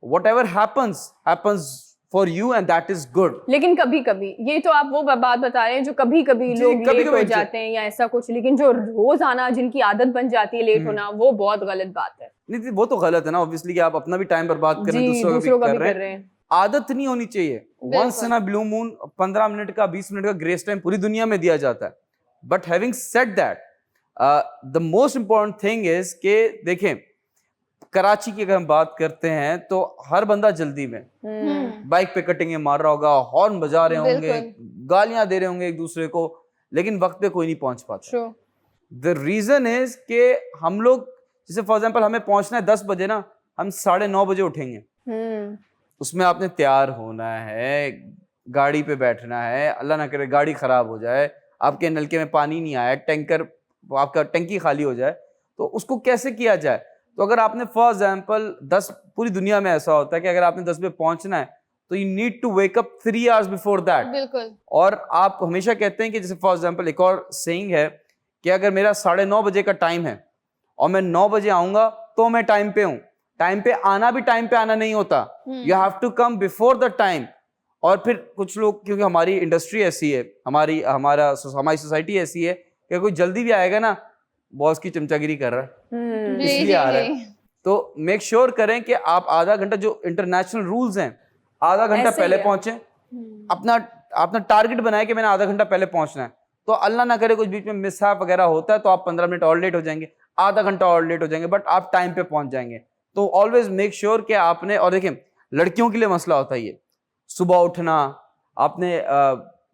whatever happens for you and that is good. लेकिन कभी कभी, ये तो आप वो बात बता रहे हैं जो कभी कभी जी, लोग कभी-कभी लेट हो जी। जाते हैं या ऐसा कुछ, लेकिन जो रोज आना, जिनकी आदत बन जाती है लेट होना, वो बहुत गलत बात है। नहीं वो तो गलत है ना, ऑब्वियसली कि आप अपना भी टाइम बर्बाद कर रहे हैं, जी, दूसरों का भी कर कर रहे हैं। आदत नहीं होनी चाहिए। Once in a blue moon 15 minute का 20 मिनट का ग्रेस टाइम पूरी दुनिया में दिया जाता है। But having said that, the most important thing is के देखें, कराची की अगर हम बात करते हैं तो हर बंदा जल्दी में बाइक पे कटिंग मार रहा होगा, हॉर्न बजा रहे होंगे, गालियां दे रहे होंगे एक दूसरे को, लेकिन वक्त पे कोई नहीं पहुंच पाता। द रीजन इज के हम लोग, जैसे फॉर एग्जांपल हमें पहुंचना है 10 बजे ना, हम 9:30 बजे उठेंगे। उसमें आपने तैयार होना है, गाड़ी पे बैठना है, अल्लाह ना करे गाड़ी खराब हो जाए, आपके नलके में पानी नहीं आया, टैंकर आपका टंकी खाली हो जाए, तो उसको कैसे किया जाए। तो अगर आपने फॉर एग्जांपल 10, पूरी दुनिया में ऐसा होता है कि अगर आपने 10 बजे पहुंचना है तो you need to wake up 3 hours before that. बिल्कुल। और आप हमेशा कहते हैं कि जैसे फॉर एग्जांपल एक और सेइंग है कि अगर मेरा 9:30 बजे का टाइम है और मैं 9 बजे आऊंगा तो मैं टाइम पे हूं। टाइम पे आना भी टाइम पे आना नहीं होता, you have to come before the time. और फिर कुछ लोग, क्योंकि हमारी इंडस्ट्री ऐसी है, हमारी सोसाइटी ऐसी है कि कोई जल्दी भी आएगा ना, बॉस की चमचागिरी कर रहा है, इसलिए आ रहा है। तो मेक श्योर करें कि आप आधा घंटा, जो इंटरनेशनल रूल्स हैं, आधा घंटा ऐसे ही पहले है। पहुंचे। अपना टारगेट बनाए कि मैंने आधा घंटा पहले पहुंचना है। तो अल्लाह ना करे कुछ बीच में मिसहैप वगैरह होता है तो आप 15 मिनट और लेट हो जाएंगे, आधा घंटा और लेट हो जाएंगे, बट आप टाइम पे पहुंच जाएंगे। तो ऑलवेज मेक श्योर कि आपने, और देखें लड़कियों के लिए मसला होता है ये, सुबह उठना, आपने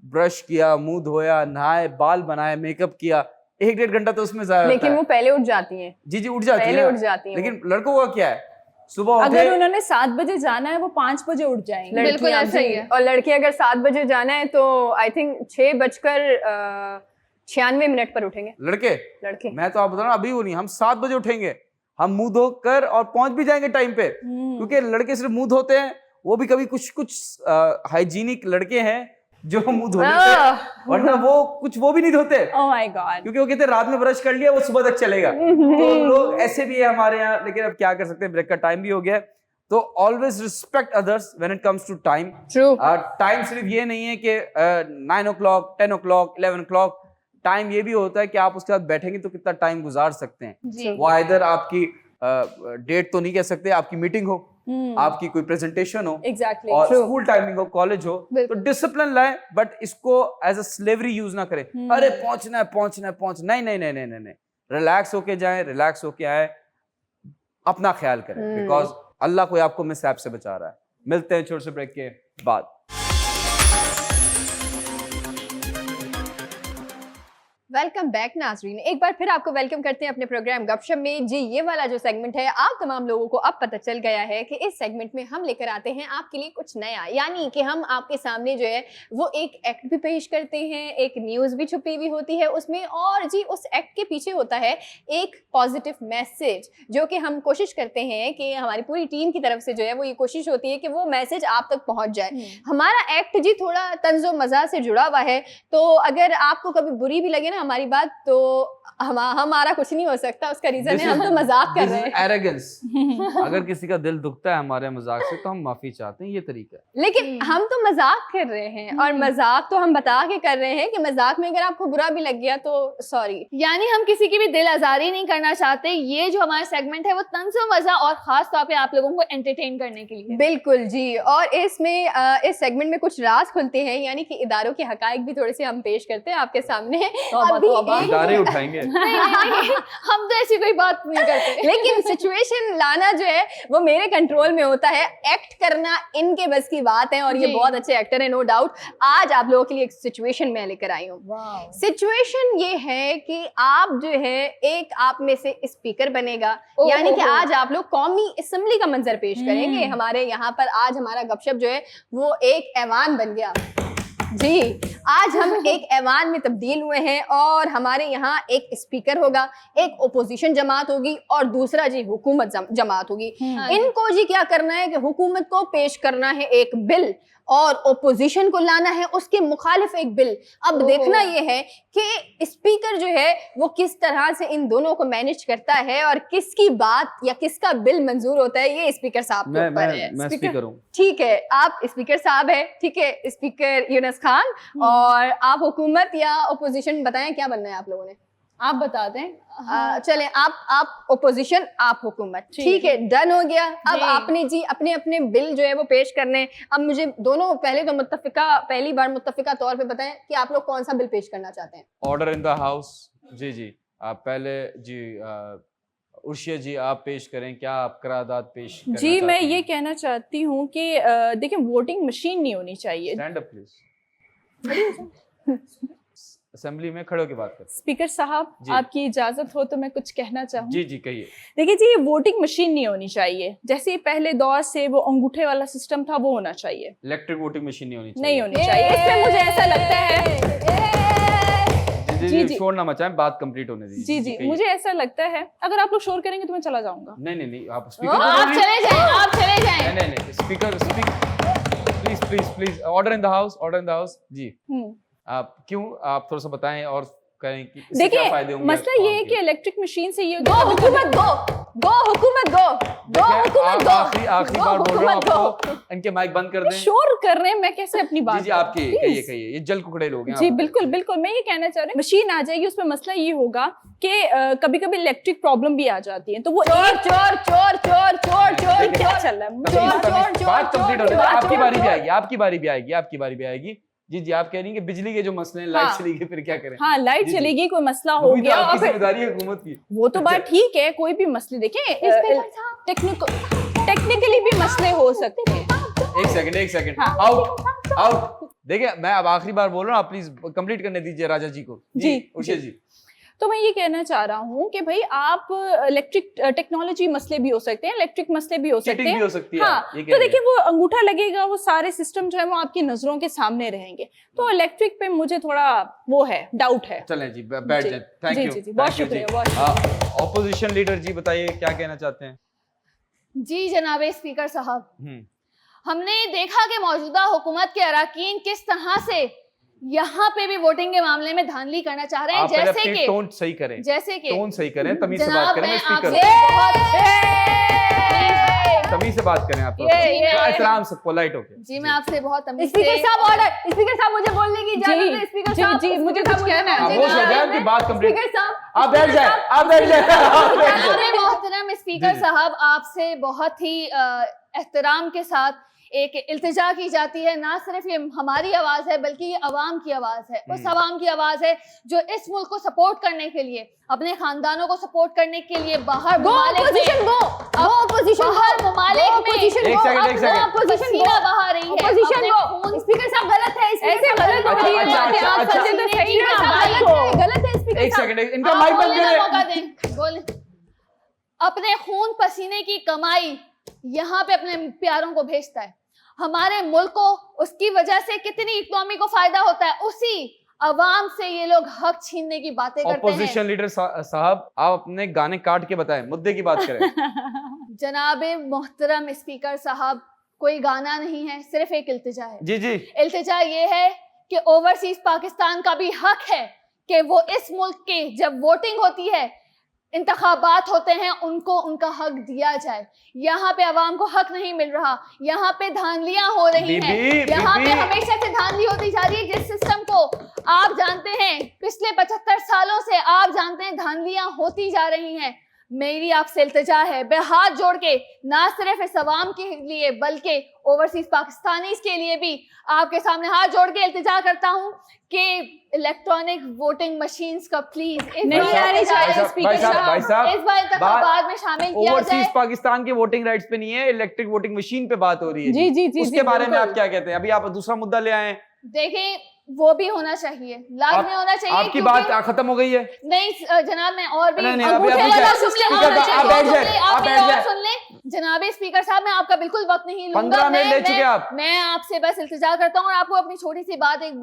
ब्रश किया, मुंह धोया, नहाए, बाल बनाए, मेकअप किया, 1-1.5 घंटा तो उसमें जाया होता लेकिन है। वो पहले उठ जाती हैं। जी उठ जाती पहले है, उठ जाती हैं लेकिन लड़कों का क्या है, सुबह अगर उठे, उन्होंने 7 बजे जाना है वो 5 बजे उठ जाएंगे। बिल्कुल लड़कियां ऐसा ही जी। है। और लड़के अगर 7 बजे जाना है तो आई थिंक 6:96 पर उठेंगे लड़के मैं तो आप बता रहा हूं, अभी वो नहीं, हम 7 बजे उठेंगे, हम मुंह धोकर और पहुंच भी जाएंगे टाइम पे। क्योंकि लड़के सिर्फ मुंह धोते हैं, वो भी कभी कुछ हाइजीनिक लड़के हैं जो मुंह धो लेते हैं, वरना वो भी नहीं धोते, ओह माय गॉड। क्योंकि वो कहते हैं रात में ब्रश कर लिया वो सुबह तक चलेगा। तो लोग ऐसे भी है हमारे यहाँ, लेकिन अब क्या कर सकते हैं, ब्रेक का टाइम भी हो गया है। तो always respect others when it comes to time. Time सिर्फ ये नहीं है कि 9 o'clock, 10 o'clock, 11 o'clock, टाइम ये भी होता है कि आप उसके साथ बैठेंगे तो कितना टाइम गुजार सकते हैं। वो इधर आपकी डेट तो नहीं कह सकते, आपकी मीटिंग हो, आपकी कोई प्रेजेंटेशन हो, एग्जैक्टली, और स्कूल टाइमिंग हो, कॉलेज हो, तो डिसिप्लिन लाए, बट इसको एज अ स्लेवरी यूज ना करें। अरे पहुंचना है, नहीं, रिलैक्स होके जाएं, रिलैक्स होके आए, अपना ख्याल करें, बिकॉज अल्लाह कोई आपको मिसहैप से बचा रहा है। मिलते हैं छोटे से ब्रेक के बाद। वेलकम बैक नाजरीन, एक बार फिर आपको वेलकम करते हैं अपने प्रोग्राम गपशप में। जी ये वाला जो सेगमेंट है, आप तमाम लोगों को अब पता चल गया है कि इस सेगमेंट में हम लेकर आते हैं आपके लिए कुछ नया, यानी कि हम आपके सामने जो है वो एक एक्ट भी पेश करते हैं, एक न्यूज़ भी छुपी हुई होती है उसमें, और जी उस एक्ट के पीछे होता है एक पॉजिटिव मैसेज, जो कि हम कोशिश करते हैं कि हमारी पूरी टीम की तरफ से जो है वो ये कोशिश होती है कि वो मैसेज आप तक पहुँच जाए। हमारा एक्ट जी थोड़ा तंज़ो मज़ाक से जुड़ा हुआ है, तो अगर आपको कभी बुरी भी लगे ना हमारी बात, तो हमारा कुछ नहीं हो सकता, उसका रीजन है हम तो मजाक कर रहे हैं। एरोगेंस। अगर किसी का दिल दुखता है हमारे मजाक से तो हम माफी चाहते हैं, ये तरीका है। लेकिन हम तो मजाक कर रहे हैं, और मजाक तो हम बता के कर रहे हैं कि मजाक में अगर आपको बुरा भी लग गया तो सॉरी। यानी हम किसी की भी दिल आजारी नहीं करना चाहते। ये जो हमारा सेगमेंट है वो तंज़ो मज़ा और खास तौर पे आप लोगों को एंटरटेन करने के लिए। बिल्कुल जी, और इसमें इस सेगमेंट में कुछ राज खुलते हैं, यानी कि इदारों के हकाइक भी थोड़े से हम पेश करते हैं आपके सामने। अब तौबा तौबा। इदारे उठाएंगे। नहीं, हम तो ऐसी कोई बात नहीं करते। लेकिन सिचुएशन लाना जो है वो मेरे कंट्रोल में होता है, एक्ट करना इनके बस की बात है और ये जी। बहुत अच्छे एक्टर है, नो डाउट। आज आप लोगों के लिए एक सिचुएशन मैं लेकर आई हूँ। सिचुएशन ये है कि आप जो है एक आप में से स्पीकर बनेगा, यानी कि आज आप लोग कौमी असेंबली का मंजर पेश करेंगे। हमारे यहाँ पर आज हमारा गपशप जो है वो एक ऐवान बन गया जी। आज हम एक ऐवान में तब्दील हुए हैं और हमारे यहाँ एक स्पीकर होगा, एक ओपोजिशन जमात होगी और दूसरा जी हुकूमत जमात होगी। इनको जी क्या करना है कि हुकूमत को पेश करना है एक बिल और ओपोजिशन को लाना है उसके मुखालिफ एक बिल। अब देखना ये है कि स्पीकर जो है वो किस तरह से इन दोनों को मैनेज करता है और किसकी बात या किसका बिल मंजूर होता है, ये स्पीकर साहब के ऊपर है। मैं स्पीकर हूँ। ठीक है, आप स्पीकर साहब है, ठीक है, स्पीकर यूनुस खान, और आप हुकूमत या ओपोजिशन बताएं क्या बनना है आप लोगों ने? आप बता दें। चलें, आप ओपोजिशन, आप हुकूमत, ठीक है, डन हो गया। अब आपने जी अपने अपने बिल जो है वो पेश करने। अब मुझे दोनों पहले तो पहली बार मुत्तफिका तौर पे बताएं कि आप लोग कौन सा बिल पेश करना चाहते हैं। Order in the house. जी जी, आप पहले जी उर्शिया जी आप पेश करें, क्या आप करारदाद पेश करना जी मैं चाहते ये हैं? कहना चाहती हूँ कि देखिए वोटिंग मशीन नहीं होनी चाहिए। Stand up please. असेंबली में खड़े होकर बात कर। स्पीकर साहब जी। आपकी इजाजत हो तो मैं कुछ कहना चाहूँ। जी जी कहिए। देखिए जी, ये वोटिंग मशीन नहीं होनी चाहिए। जैसे पहले दौर से वो अंगूठे वाला सिस्टम था, वो होना चाहिए। इलेक्ट्रिक वोटिंग मशीन नहीं होनी चाहिए। नहीं होनी चाहिए। इसमें मुझे ऐसा लगता है जी जी, जी जी। शोर ना मचाएं, बात कंप्लीट होने दीजिए। जी जी कहिए। मुझे ऐसा लगता है अगर आप लोग शोर करेंगे तो मैं चला जाऊंगा। नहीं नहीं नहीं, आप आप स्पीकर चले जाएं, आप चले जाएं। नहीं नहीं speaker please please please, order in the house, order in the house. जी आप क्यों, आप थोड़ा सा बताएं और कहें कि इससे क्या फायदे देखिए होंगे। मसला ये है कि इलेक्ट्रिक मशीन से ये गो हुकूमत गो, गो हुकूमत गो, गो हुकूमत गो। आखिरी बार बोल रहा हूँ आपको, इनके माइक बंद कर दें। शोर कर रहे हैं, मैं कैसे अपनी बात जी जी आपकी कहिए कहिए, ये जल कुकड़े लोग हैं। जी आप बिल्कुल बिल्कुल, मैं ये कहना चाह रही हूँ मशीन आ जाएगी, उसमें मसला ये होगा कि कभी कभी इलेक्ट्रिक प्रॉब्लम भी आ जाती है, तो वो चोर चोर चोर चोर चोर चोर क्या चोर चल रहा है। बात कंप्लीट हो चोर, जाए, आपकी चोर, बारी भी चोर। आएगी, आपकी बारी भी आएगी, आपकी बारी भी आएगी। जी जी आप कह रही हैं कि बिजली के जो मसले हैं, लाइट हाँ। चली गई फिर क्या करें। हाँ लाइट जी, जी। चलेगी, कोई मसला हो वो भी तो गया आपकी और फिर जिम्मेदारी है हुकूमत की। वो तो बात ठीक है, कोई भी मसले देखें टेक्निकली भी मसले हो सकते हैं। एक सेकंड हाँ। आउट। देखिए मैं अब आखिरी बार बोल रहा हूँ, आप प्लीज कंप्लीट करने दीजिए राजा जी को। जी, उर्शिया जी। तो मैं ये कहना चाह रहा हूँ कि भाई आप इलेक्ट्रिक टेक्नोलॉजी मसले भी हो सकते हैं, इलेक्ट्रिक मसले भी हो सकते चीटिंग हैं। भी हो सकती है। हाँ, ये कह तो रहे हैं। देखिए वो अंगूठा लगेगा, वो सारे सिस्टम जो है वो आपकी नजरों के सामने रहेंगे, तो इलेक्ट्रिक पे मुझे थोड़ा वो है, डाउट है। चलें जी बैठ जी, जाए। थैंक जी, यू जी, जी, बहुत शुक्रिया, बहुत शुक्रिया। ऑपोजिशन लीडर जी बताइए क्या कहना चाहते हैं। जी जनाबे स्पीकर साहब, हम्म, हमने देखा कि मौजूदा हुकूमत के अराकीन किस तरह से यहाँ पे भी वोटिंग के मामले में धांधली करना चाह रहे हैं, आप पहले जैसे अपनी कि टोन सही करें, टोन सही करें, तमीज से बात जनाब करें। मैं मैं स्पीकर आपसे बहुत तमीज से बात करें आप। ये। एहतराम से पोलाइट होके। जी मैं आपसे बहुत तमीज स्पीकर से साहब ऑर्डर, स्पीकर साहब मुझे बोलने की इजाजत है। स्पीकर जी, साहब जी, मुझे कुछ कहना है। खामोश हो जाए, उनकी बात कंप्लीट। स्पीकर साहब आप बैठ जाए, आप बैठ जाए। जनाब मोहतरम स्पीकर जी। साहब, आपसे बहुत ही एहतराम के साथ एक इल्तिजा की जाती है। ना सिर्फ ये हमारी आवाज है बल्कि ये अवाम की आवाज है, उस अवाम की आवाज है जो इस मुल्क को सपोर्ट करने के लिए, अपने खानदानों को सपोर्ट करने के लिए बाहर गो ममालिक में- ऑपोजिशन गो, गो ऑपोजिशन बाहर ममालिक में ऑपोजिशन एक गो, सेकंड, एक सेकंड। ऑपोजिशन पसीना बहा रही है, ऑपोजिशन अपने गो। खून- स्पीकर साहब गलत है, ऐसे गलत अच्छा, नहीं है, अच्छा, आप अच्छा, समझे अच्छा। तो सही ना स्पीकर बात साहब को। गलत है स्पीकर एक साहब। सेकंड, इनका आप माइक बंद बोलने का मौका करें। दें, बोले। अपने खून पसीने की कमाई यहाँ पे अपने प्यारों को भेजता है, हमारे मुल्क को उसकी वजह से कितनी इकोनॉमी को फायदा होता है, उसी अवाम से ये लोग हक छीनने की बातें करते हैं। ऑपोजिशन लीडर साहब आप अपने गाने काट के बताएं, मुद्दे की बात करें। जनाबे मोहतरम स्पीकर साहब, कोई गाना नहीं है, सिर्फ एक इल्तिजा है। जी जी इल्तिजा ये है कि ओवरसीज पाकिस्तान का भी हक है कि वो इस मुल्क की जब वोटिंग होती है, इंतखाबात होते हैं, उनको उनका हक दिया जाए। यहाँ पे अवाम को हक नहीं मिल रहा, यहाँ पे धांधलियां हो रही हैं, बीबी, यहाँ पे बीबी। हमेशा से धांधली होती जा रही है। जिस सिस्टम को आप जानते हैं पिछले 75 सालों से आप जानते हैं धांधलियां होती जा रही हैं, मेरी आपसे इल्तिजा है, मैं हाथ जोड़ के ना सिर्फ इस अवाम के लिए बल्कि ओवरसीज पाकिस्तानीज के लिए भी आपके सामने हाथ जोड़ के इल्तिजा करता हूँ कि इलेक्ट्रॉनिक वोटिंग मशीन्स का प्लीज नहीं आनी चाहिए स्पीकर भाई साहब, इस बार इंतखाबात में शामिल किया ओवरसीज जाए। पाकिस्तान के वोटिंग राइट्स पे नहीं है, इलेक्ट्रिक वोटिंग मशीन पे बात हो रही है। जी जी जी उसके जी, बारे में बिल्कुल। आप क्या कहते हैं? अभी आप दूसरा मुद्दा ले आए हैं। देखिए वो भी होना चाहिए, लाजमी होना चाहिए। आपकी क्योंकि- बात खत्म हो गई है? नहीं जनाब, मैं और भी नहीं, नहीं, अभी अंगूठे क्या- वाला स्पीकर सुन ले, साहब, और आप बैठ जाए, सुन ले, आप आप बैठ मेरी जाए। और सुन ले। जनाबे स्पीकर साहब, मैं आपका बिल्कुल वक्त नहीं लूंगा। 15 मिनट ले चुके आप। मैं आपसे बस इल्तिजा करता हूँ और आपको अपनी छोटी सी बात एक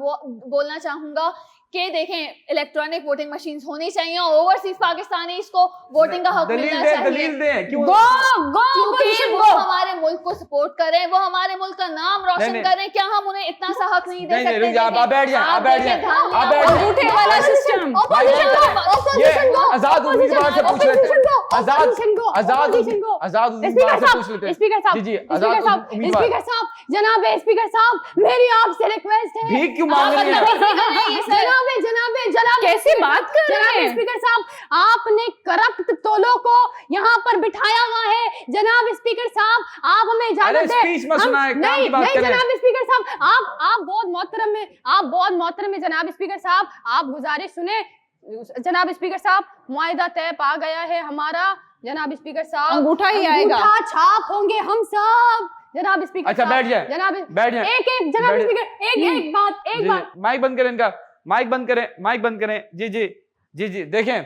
बोलना चाहूंगा कि देखें, इलेक्ट्रॉनिक वोटिंग मशीन्स होनी चाहिए और ओवरसीज पाकिस्तानी इसको वोटिंग का हक मिलना चाहिए। दलील दे क्यों? क्योंकि वो हमारे मुल्क को सपोर्ट कर रहे हैं, वो हमारे मुल्क का नाम रोशन नहीं। कर रहे हैं। क्या हम उन्हें इतना सा हक नहीं दे नहीं, सकते? रुक जाओ, आप बैठ जाए, आप बैठ जाए, आप बैठ जाए। अंगूठे वाला सिस्टम। ये आजाद उम्मीदवार से पूछ लेते हैं। आजाद उम्मीदवार से पूछ लेते हैं। स्पीकर साहब, जी जी, स्पीकर आजाद साहब, उम्मीदवार। स्पीकर साहब, जनाब स्पीकर साहब, मेरी आपसे रिक्वेस्ट है। भीख क्यों मांग रही है? जनाबे जनाबे जनाब, कैसी बात कर रहे जनाब हैं? स्पीकर साहब, आपने करप्ट तोलों को यहाँ पर बिठाया हुआ है। जनाब स्पीकर साहब, आप हमें अरे इजाजत दें। स्पीच में सुना है, काम नहीं की बात नहीं कर रहे हैं। जनाब स्पीकर साहब, आप बहुत मोहतरम में, आप बहुत मोहतरम है जनाब स्पीकर साहब। आप गुजारिश सुने जनाब स्पीकर साहब, मुआहिदा तय पा गया है हमारा। जनाब स्पीकर साहब, अंगूठा ही आएगा। अंगूठा छाप होंगे हम सब। जनाब स्पीकर अच्छा, साहब, बैठ जाए, जनाब बैठ जाए। एक जनाब बैठ- स्पीकर, एक बात, एक जी, बात। माइक बंद करें इनका, माइक बंद करें, माइक बंद करें। जी जी जी जी, देखें,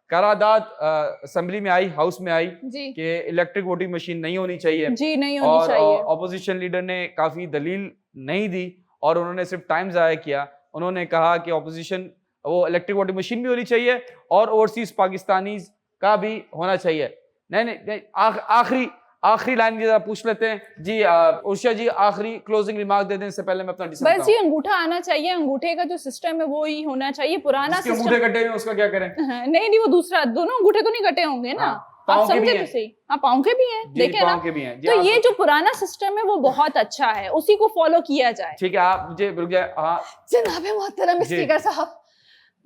करारदाद असेंबली में आई, हाउस में आई जी कि इलेक्ट्रिक वोटिंग मशीन नहीं होनी चाहिए जी नहीं होनी और चाहिए। ऑपोजिशन लीडर ने काफी दलील नहीं दी और उन्होंने सिर्फ टाइम जाया किया। उन्होंने कहा कि ऑपोजिशन वो इलेक्ट्रिक वोटिंग मशीन भी होनी चाहिए और ओवरसीज पाकिस्तानीज का भी होना चाहिए। नहीं नहीं, नहीं, आखिरी लाइन की जरा पूछ लेते हैं जी। उषा जी, आखिरी क्लोजिंग रिमार्क दे दें, इससे पहले मैं अपना डिसीजन बस ये अंगूठा आना चाहिए, अंगूठे का जो सिस्टम है वो ही होना चाहिए। पुराना जिसके अंगूठे सिस्टम कटे हुए उसका क्या करें? नहीं नहीं, वो दूसरा, दोनों अंगूठे तो नहीं कटे होंगे ना। हाँ, पाँव आप के भी समझे हैं। तो सही। हाँ, पाँव के भी हैं, जी, देखे ना। पाँव के भी हैं। जी, तो आप- ये जो पुराना सिस्टम है वो बहुत अच्छा है, उसी को फॉलो किया जाए। ठीक है, आप मुझे रुक जाए। हाँ जनाबे मोहतरम जी। स्पीकर साहब,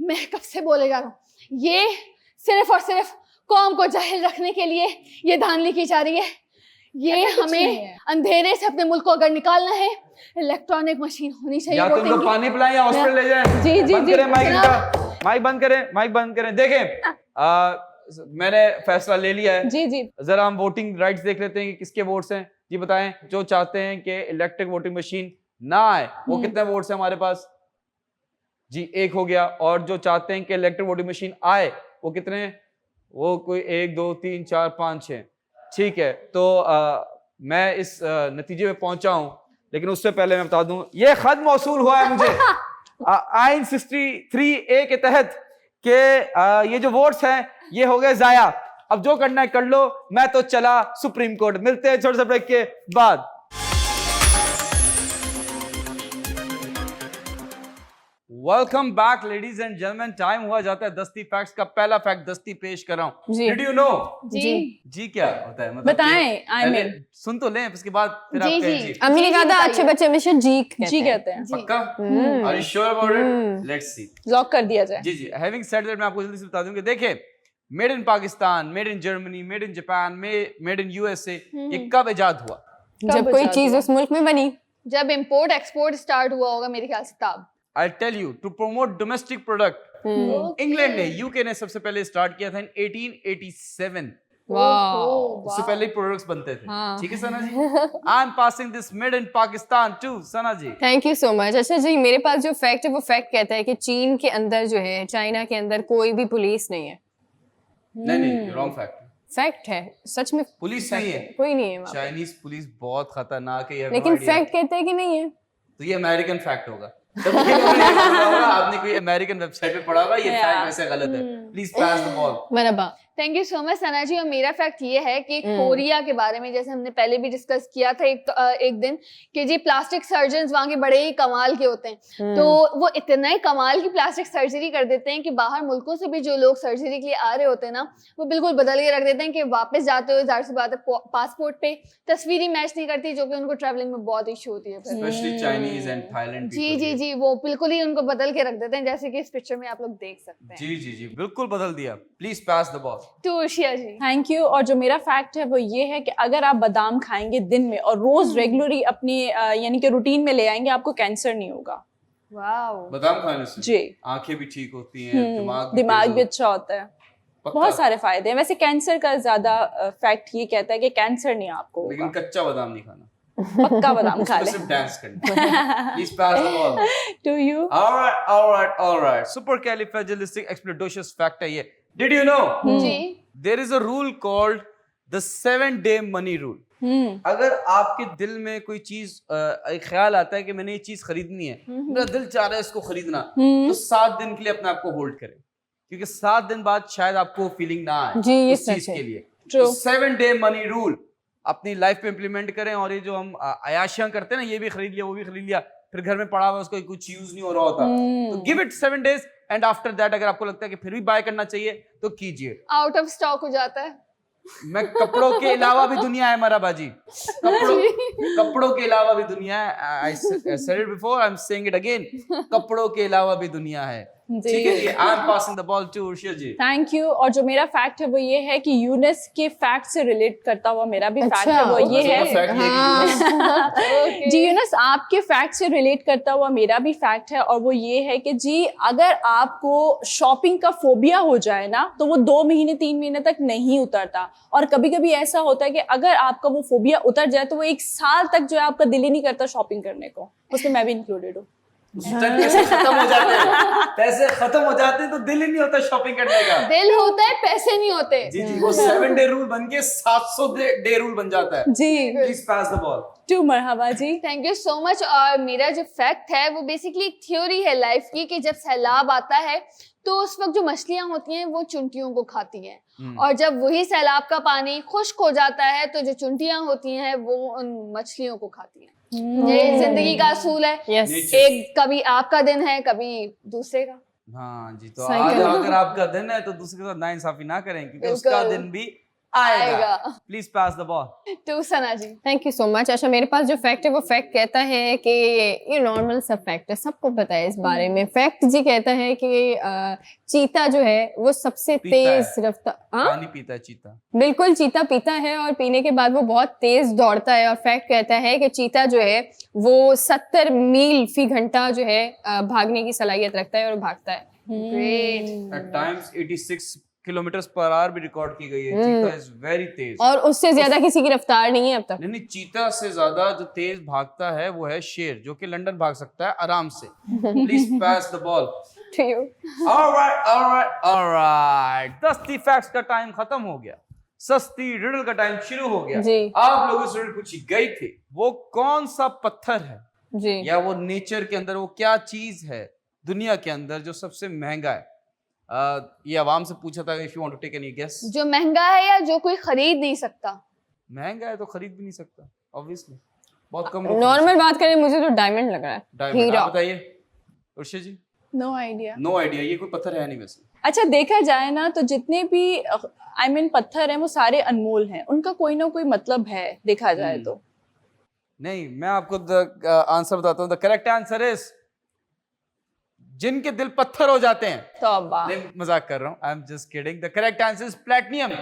मैं कब से बोले जा रहा हूँ, ये सिर्फ और सिर्फ कौम को जाहिल रखने के लिए ये धांधली की जा रही है। ये ऐसा कुछ नहीं हमें है। अंधेरे से अपने मुल्क को अगर निकालना है, इलेक्ट्रॉनिक मशीन होनी चाहिए या तो voting उनको की। पानी पिलाएं या हॉस्पिटल ले जाएं। जी जी बंद जी, करें माइक जनाब। इनका, माइक बंद करें, माइक बंद करें। देखें, मैंने फैसला ले लिया है। जी जी। जरा हम वोटिंग राइट्स देख लेते हैं कि किसके वोट्स हैं। जी बताएं, जो चाहते हैं कि इलेक्ट्रिक वोटिंग मशीन ना आए वो कितने वोट्स हैं हमारे पास? जी, 1 हो गया। और जो चाहते हैं कि इलेक्ट्रिक वोटिंग मशीन आए वो कितने हैं? वो कोई 1 2 3 4 5 6। ठीक है, तो मैं इस नतीजे पे पहुंचा हूं, लेकिन उससे पहले मैं बता दूं ये खत मौसूल हुआ है मुझे आइन 63A के तहत कि ये जो वोट्स हैं ये हो गए जाया। अब जो करना है कर लो, मैं तो चला सुप्रीम कोर्ट। मिलते हैं छोटे से ब्रेक के बाद। Welcome back ladies and gentleman. Time हुआ जाता है दस्ती फैक्ट्स का। पहला फैक्ट दस्ती पेश कर रहा हूं। जी। Did you know? जी जी क्या होता है? मतलब बताएं, कि I पहले mean। सुन तो लें, उसके बाद फिर जी, आप कहें जी। जी। अम्मी ने जी, कहा था बताइए। अच्छे बच्चे हमेशा जी जी कहते हैं। पक्का? Are you sure about it? Let's see. Lock कर दिया जाए। जी जी, हैविंग सेड दैट मैं आपको जल्दी से बता दूं कि देखिए, made in Pakistan, made in Germany, made in Japan, made in USA, ये कब इजाद हुआ? जब कोई चीज उस मुल्क में बनी। जब इम्पोर्ट एक्सपोर्ट स्टार्ट हुआ होगा मेरे ख्याल से तब। I tell you, to promote domestic product. England ने, यूके ने सबसे पहले स्टार्ट किया था इन 1887। उससे पहले प्रोडक्ट्स बनते थे। हाँ। ठीक है Sana ji? I am passing this made in Pakistan to Sana ji. Thank you so much. अच्छा जी, मेरे पास जो फैक्ट है वो फैक्ट कहता है कि चीन के अंदर जो है, चाइना के अंदर कोई भी पुलिस नहीं है। नहीं नहीं, रॉन्ग फैक्ट। फैक्ट है, सच में पुलिस नहीं है। कोई नहीं है वहाँ पे। चाइनीज पुलिस बहुत खतरनाक है, लेकिन फैक्ट कहते हैं कि नहीं है। तो ये अमेरिकन फैक्ट होगा। तब ये मैंने पढ़ा होगा, आपने कोई अमेरिकन वेबसाइट पे पढ़ा होगा, ये फैक्ट वैसे गलत है। Please pass the ball. Marhaba. Thank you so much Sana ji. और मेरा फैक्ट ये है कि कोरिया के बारे में, जैसे हमने पहले भी डिस्कस किया था एक दिन, कि जी प्लास्टिक सर्जन्स वहाँ के बड़े ही कमाल के होते हैं। तो वो इतना ही कमाल की प्लास्टिक सर्जरी कर देते हैं कि बाहर मुल्कों से भी जो लोग सर्जरी के लिए आ रहे होते हैं ना, वो बिल्कुल बदल के रख देते हैं कि वापस जाते हुए जाहिर सी बात है पासपोर्ट पे तस्वीर मैच नहीं करती, जो कि उनको ट्रैवलिंग में बहुत इशू होती है फिर। स्पेशली चाइनीज एंड थाईलैंड जी जी जी, वो बिल्कुल ही उनको बदल के रख देते हैं, जैसे कि इस पिक्चर में आप लोग देख सकते हैं। जी जी जी, बिल्कुल बदल दिया। Please pass the ball. To Urshiya ji. Thank you. और जो मेरा फैक्ट है वो ये है कि अगर आप बादाम खाएंगे दिन में और रोज रेगुलरली अपनी यानी कि रूटीन में ले आएंगे, आपको कैंसर नहीं होगा। वाओ। बादाम खाने से जी। आंखें भी ठीक होती हैं, दिमाग भी अच्छा होता है, पक्का? बहुत सारे फायदे हैं। वैसे कैंसर का ज्यादा फैक्ट ये कहता है कि कैंसर नहीं आपको लेकिन होगा। कच्चा बादाम नहीं खाना, पक्का बादाम खा उसमें ले। सिर्फ डांस करना। Please pass the ball. To you. All right. Supercalifragilisticexpialidocious fact है ये. Did you know? Ji. There is a rule called the 7-day money rule. अगर आपके दिल में कोई चीज एक ख्याल आता है कि मैंने ये चीज खरीदनी है, मेरा दिल चाह रहा है इसको खरीदना, तो 7 दिन के लिए अपने आप को होल्ड करें, क्योंकि 7 दिन बाद शायद आपको फीलिंग ना आए जी, ये उस चीज सच है। के लिए। True. 7-day money rule अपनी लाइफ पे इम्प्लीमेंट करें। और ये जो हम अयाशियां करते हैं ना, ये भी खरीद लिया वो भी खरीद लिया, फिर घर में पड़ा हुआ उसको कुछ यूज नहीं हो रहा होता, तो give it 7 days and after that अगर आपको लगता है कि फिर भी बाय करना चाहिए तो कीजिए। आउट ऑफ स्टॉक हो जाता है। मैं कपड़ों के अलावा भी दुनिया है मरा बाजी, कपड़ों के अलावा भी दुनिया है। I said it before, I am saying it again, कपड़ों के अलावा भी दुनिया है। ठीक है जी, I am passing the ball to Urshiya ji. Thank you. और जो मेरा फैक्ट है वो ये है कि यूनिस के फैक्ट से रिलेट करता हुआ मेरा भी फैक्ट है वो ये है। जी यूनिस, आपके फैक्ट से रिलेट करता हुआ मेरा भी फैक्ट है, और वो ये है कि जी अगर आपको शॉपिंग का फोबिया हो जाए ना, तो वो 2 महीने 3 महीने तक नहीं उतरता। और कभी कभी ऐसा होता है कि अगर आपका वो फोबिया उतर जाए तो वो 1 साल तक जो है आपका दिल ही नहीं करता शॉपिंग करने को। उसमें मैं भी इंक्लूडेड हूँ। पैसे खत्म हो जाते हैं, पैसे खत्म हो जाते हैं तो दिल ही नहीं होता शॉपिंग करने का। दिल होता है, पैसे नहीं होते। जी जी, वो 7-day रूल बन के 700-day रूल बन जाता है। जी। Please pass the ball to Marhaba ji. Thank you so much. और मेरा जो फैक्ट है वो बेसिकली एक थ्योरी है लाइफ की, कि जब सैलाब आता है तो उस वक्त जो मछलियां होती हैं वो चुंटियों को खाती हैं, और जब वही सैलाब का पानी खुश्क हो जाता है तो जो चुंटियां होती हैं वो उन मछलियों को खाती हैं। ये जिंदगी का असूल है। यस। एक कभी आपका दिन है, कभी दूसरे का। हाँ जी, तो सही आज कहा। अगर आपका दिन है तो दूसरे के साथ नाइंसाफी ना करें, क्योंकि बिल्कुल। उसका दिन भी आएगा। आएगा। Please pass the ball to Sana ji. Thank you so much. अच्छा, मेरे पास जो फैक्ट है वो फैक्ट कहता है कि ये नॉर्मल सा फैक्ट है, सबको पता है इस बारे में। फैक्ट जी कहता है कि चीता जो है वो सबसे पीता तेज रफ्तार, हाँ पानी पीता है चीता। बिल्कुल, चीता पीता है और पीने के बाद वो बहुत तेज दौड़ता है। और फैक्ट कहता है कि चीता जो है वो 70 मील फी घंटा जो है भागने की सलाहियत रखता है और भागता है। Great. At times 86 kilometres per hour भी रिकॉर्ड की गई है। चीता इज वेरी तेज, और उससे ज्यादा किसी की रफ्तार नहीं है अब तक। नहीं, चीता से ज्यादा जो तेज भागता है वो है शेर, जो कि लंदन भाग सकता है आराम से। Please pass the ball To you. Alright. दस्ती फैक्ट्स का टाइम खत्म हो गया, सस्ती रिडल का टाइम शुरू हो गया। जी। आप लोगों से रिडल पूछी गई थी, वो कौन सा पत्थर है जी। या वो नेचर के अंदर वो क्या चीज है दुनिया के अंदर जो सबसे महंगा है? ये आवाम से पूछा था, if you want to take any guess. जो महंगा है या जो कोई खरीद नहीं सकता? महंगा है तो खरीद भी नहीं सकता, ऑब्वियसली। बहुत कम लोग नॉर्मल बात करें, मुझे तो डायमंड लग रहा है। डायमंड। हीरा। आप बताइए Urshi ji. No idea. No idea, ये कोई पत्थर है नहीं वैसे। अच्छा, देखा जाए ना तो जितने भी पत्थर हैं वो सारे अनमोल हैं, उनका कोई ना कोई मतलब है देखा जाए तो। नहीं, मैं आपको आंसर बताता हूँ। द करेक्ट आंसर इज जिनके दिल पत्थर हो जाते हैं। तौबा। नहीं, मजाक कर रहा हूँ, I am just kidding. The correct answer is platinum.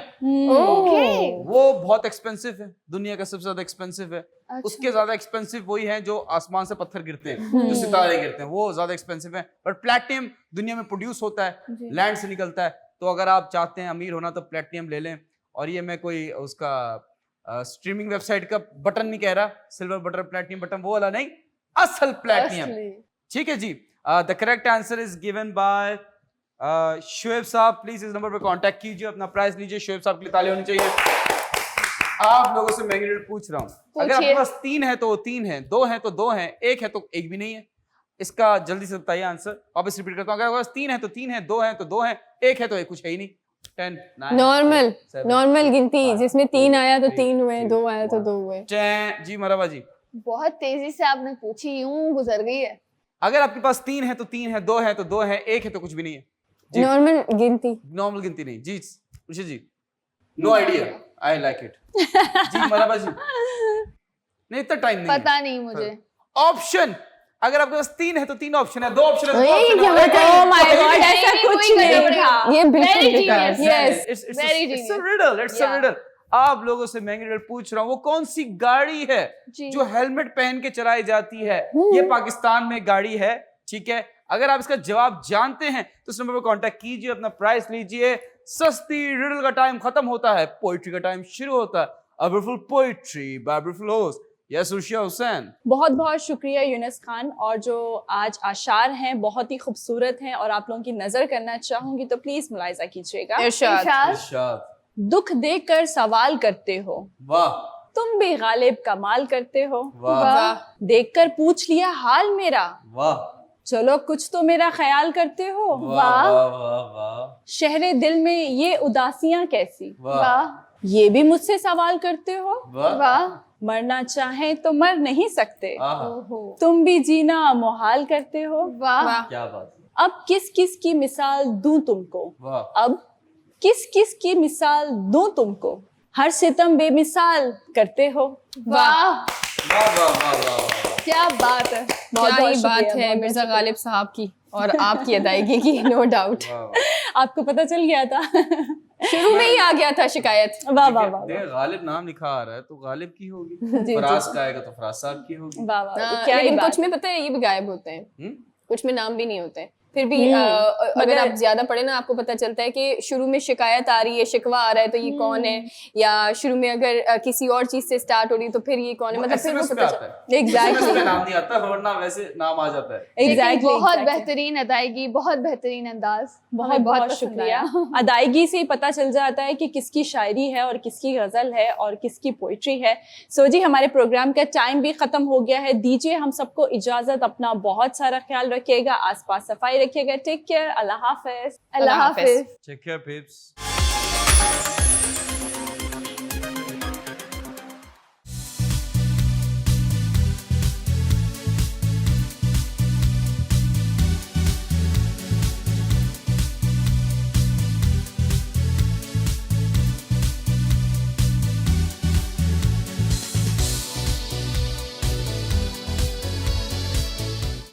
Okay. वो बहुत एक्सपेंसिव है, दुनिया का सबसे ज्यादा एक्सपेंसिव है। उसके ज्यादा एक्सपेंसिव वही हैं जो आसमान से पत्थर गिरते हैं, जो सितारे गिरते हैं, वो ज्यादा एक्सपेंसिव है। बट प्लैटिनम दुनिया में प्रोड्यूस होता है, लैंड से निकलता है। तो अगर आप चाहते हैं अमीर होना तो प्लैटिनम ले लें। और ये मैं कोई उसका स्ट्रीमिंग वेबसाइट का बटन नहीं कह रहा, सिल्वर बटन प्लैटिनम बटन वो वाला नहीं, असल प्लैटिनम। ठीक है जी। The correct answer is given by Shoaib साहब। प्लीज इस नंबर पर कांटेक्ट कीजिए, अपना प्राइस लीजिए। शोएब साहब के लिए ताली होनी चाहिए। आप लोगों से महंगी रेट पूछ रहा हूँ। अगर आपके पास 3 है तो वो 3 है, 2 है तो 2 है, 1 है तो 1 भी नहीं है। इसका जल्दी से बताइए आंसर। वापस रिपीट करता हूँ, अगर आपके पास 3 है तो 3 है, 2 है तो 2 है, 1 है तो 1 कुछ है ही नहीं। 10 9 नॉर्मल 7 नॉर्मल गिनती, 5 जिसमें 3 आया तो 3 3 हुए, 2 आया तो 1 2 हुए। जी मराबा जी। बहुत तेजी से आपने पूछी, यूं गुजर गई है। अगर आपके पास 3 है तो 3 है, 2 है तो 2 है, 1 है तो कुछ भी नहीं है जी। नॉर्मल गिनती। नॉर्मल गिनती नहीं जी। Urshi ji no idea, I like it. जी मराबा जी। नहीं, इतना टाइम नहीं है। पता नहीं मुझे। ऑप्शन अगर आपके पास 3 है तो 3 ऑप्शन है, 2 ऑप्शन है तो 2 ये ऑप्शन क्या है। बात है? Oh my God, नहीं, ऐसा नहीं, कुछ कोई नहीं गड़बड़ है। था। ये बिल्कुल Very बेकार genius. है। Yes. Very it's a genius. riddle, it's a Yeah. riddle. आप लोगों से महंगी रिडल पूछ रहा हूँ, वो कौन सी गाड़ी है जी। जो हेलमेट पहन के चलाई जाती है? ये पाकिस्तान में गाड़ी है, ठीक है। अगर आप इसका जवाब जानते हैं तो इस नंबर पर कांटेक्ट कीजिए, अपना प्राइस लीजिए। सस्ती रिडल का टाइम खत्म होता है, पोइट्री का टाइम शुरू होता है। A beautiful poetry by a beautiful host. Yes, उर्शिया Hussain. बहुत बहुत शुक्रिया यूनुस खान। और जो आज आशार हैं बहुत ही खूबसूरत हैं और आप लोगों की नजर करना चाहूंगी, तो प्लीज मुलाहिजा कीजिएगा। इरशाद। इरशाद। इरशाद। दुख देकर सवाल करते हो, वाह तुम भी गालिब कमाल करते हो। वाह वाह। देखकर पूछ लिया हाल मेरा, वाह चलो कुछ तो मेरा ख्याल करते हो। वाह वाह वाह शहरे दिल में ये उदासियां कैसी, वाह वाह ये भी मुझसे सवाल करते हो। वाह वाह मरना चाहे तो मर नहीं सकते, आहा, तुम भी जीना मुहाल करते हो। वाह वाह। क्या बात है। अब किस किस की मिसाल दूं तुमको, वाह अब किस किस की मिसाल दूं तुमको, हर सितम बेमिसाल करते हो। वाह वाह वाह वाह वाह। क्या बात है। क्या ही बात शुक्रिया, है बहुत मिर्जा शुक्रिया। गालिब साहब की और आपकी अदायगी की, नो डाउट। आपको पता चल गया था। शुरू में ही आ गया था शिकायत। वाह वाह वाह देखिए, गालिब नाम लिखा आ रहा है तो गालिब की होगी, जी, फराज का आएगा तो फराज साहब की होगी। वाह वाह, हाँ, क्या ही लेकिन बात कुछ में पता है ये भी गायब होते हैं, हम्म? कुछ में नाम भी नहीं होते हैं। फिर भी मगर- अगर आप ज्यादा पढ़े ना आपको पता चलता है कि शुरू में शिकायत आ रही है, शिकवा आ रहा है तो ये कौन है, या शुरू में अगर किसी और चीज से स्टार्ट हो रही है तो फिर ये कौन है, वो मतलब फिर वो SMS पे पता आता चल है। Exactly. SMS पे नाम नहीं आता, वरना वैसे नाम आ जाता है। लेकिन Exactly, बहुत exactly. बेहतरीन अदायगी, बहुत बेहतरीन अंदाज, बहुत हमें बहुत पसंद शुक्रिया। आया। अदायगी से ही पता चल जाता है कि किसकी शायरी है और किसकी गजल है और किसकी पोइट्री है। सो जी, हमारे प्रोग्राम का टाइम भी खत्म हो गया है। दीजिए हम सबको इजाजत, अपना बहुत सारा ख्याल रखिएगा, आसपास सफाई रखिएगा। टेक केयर, अल्लाह हाफिज। अल्लाह हाफिज। Take care, peeps.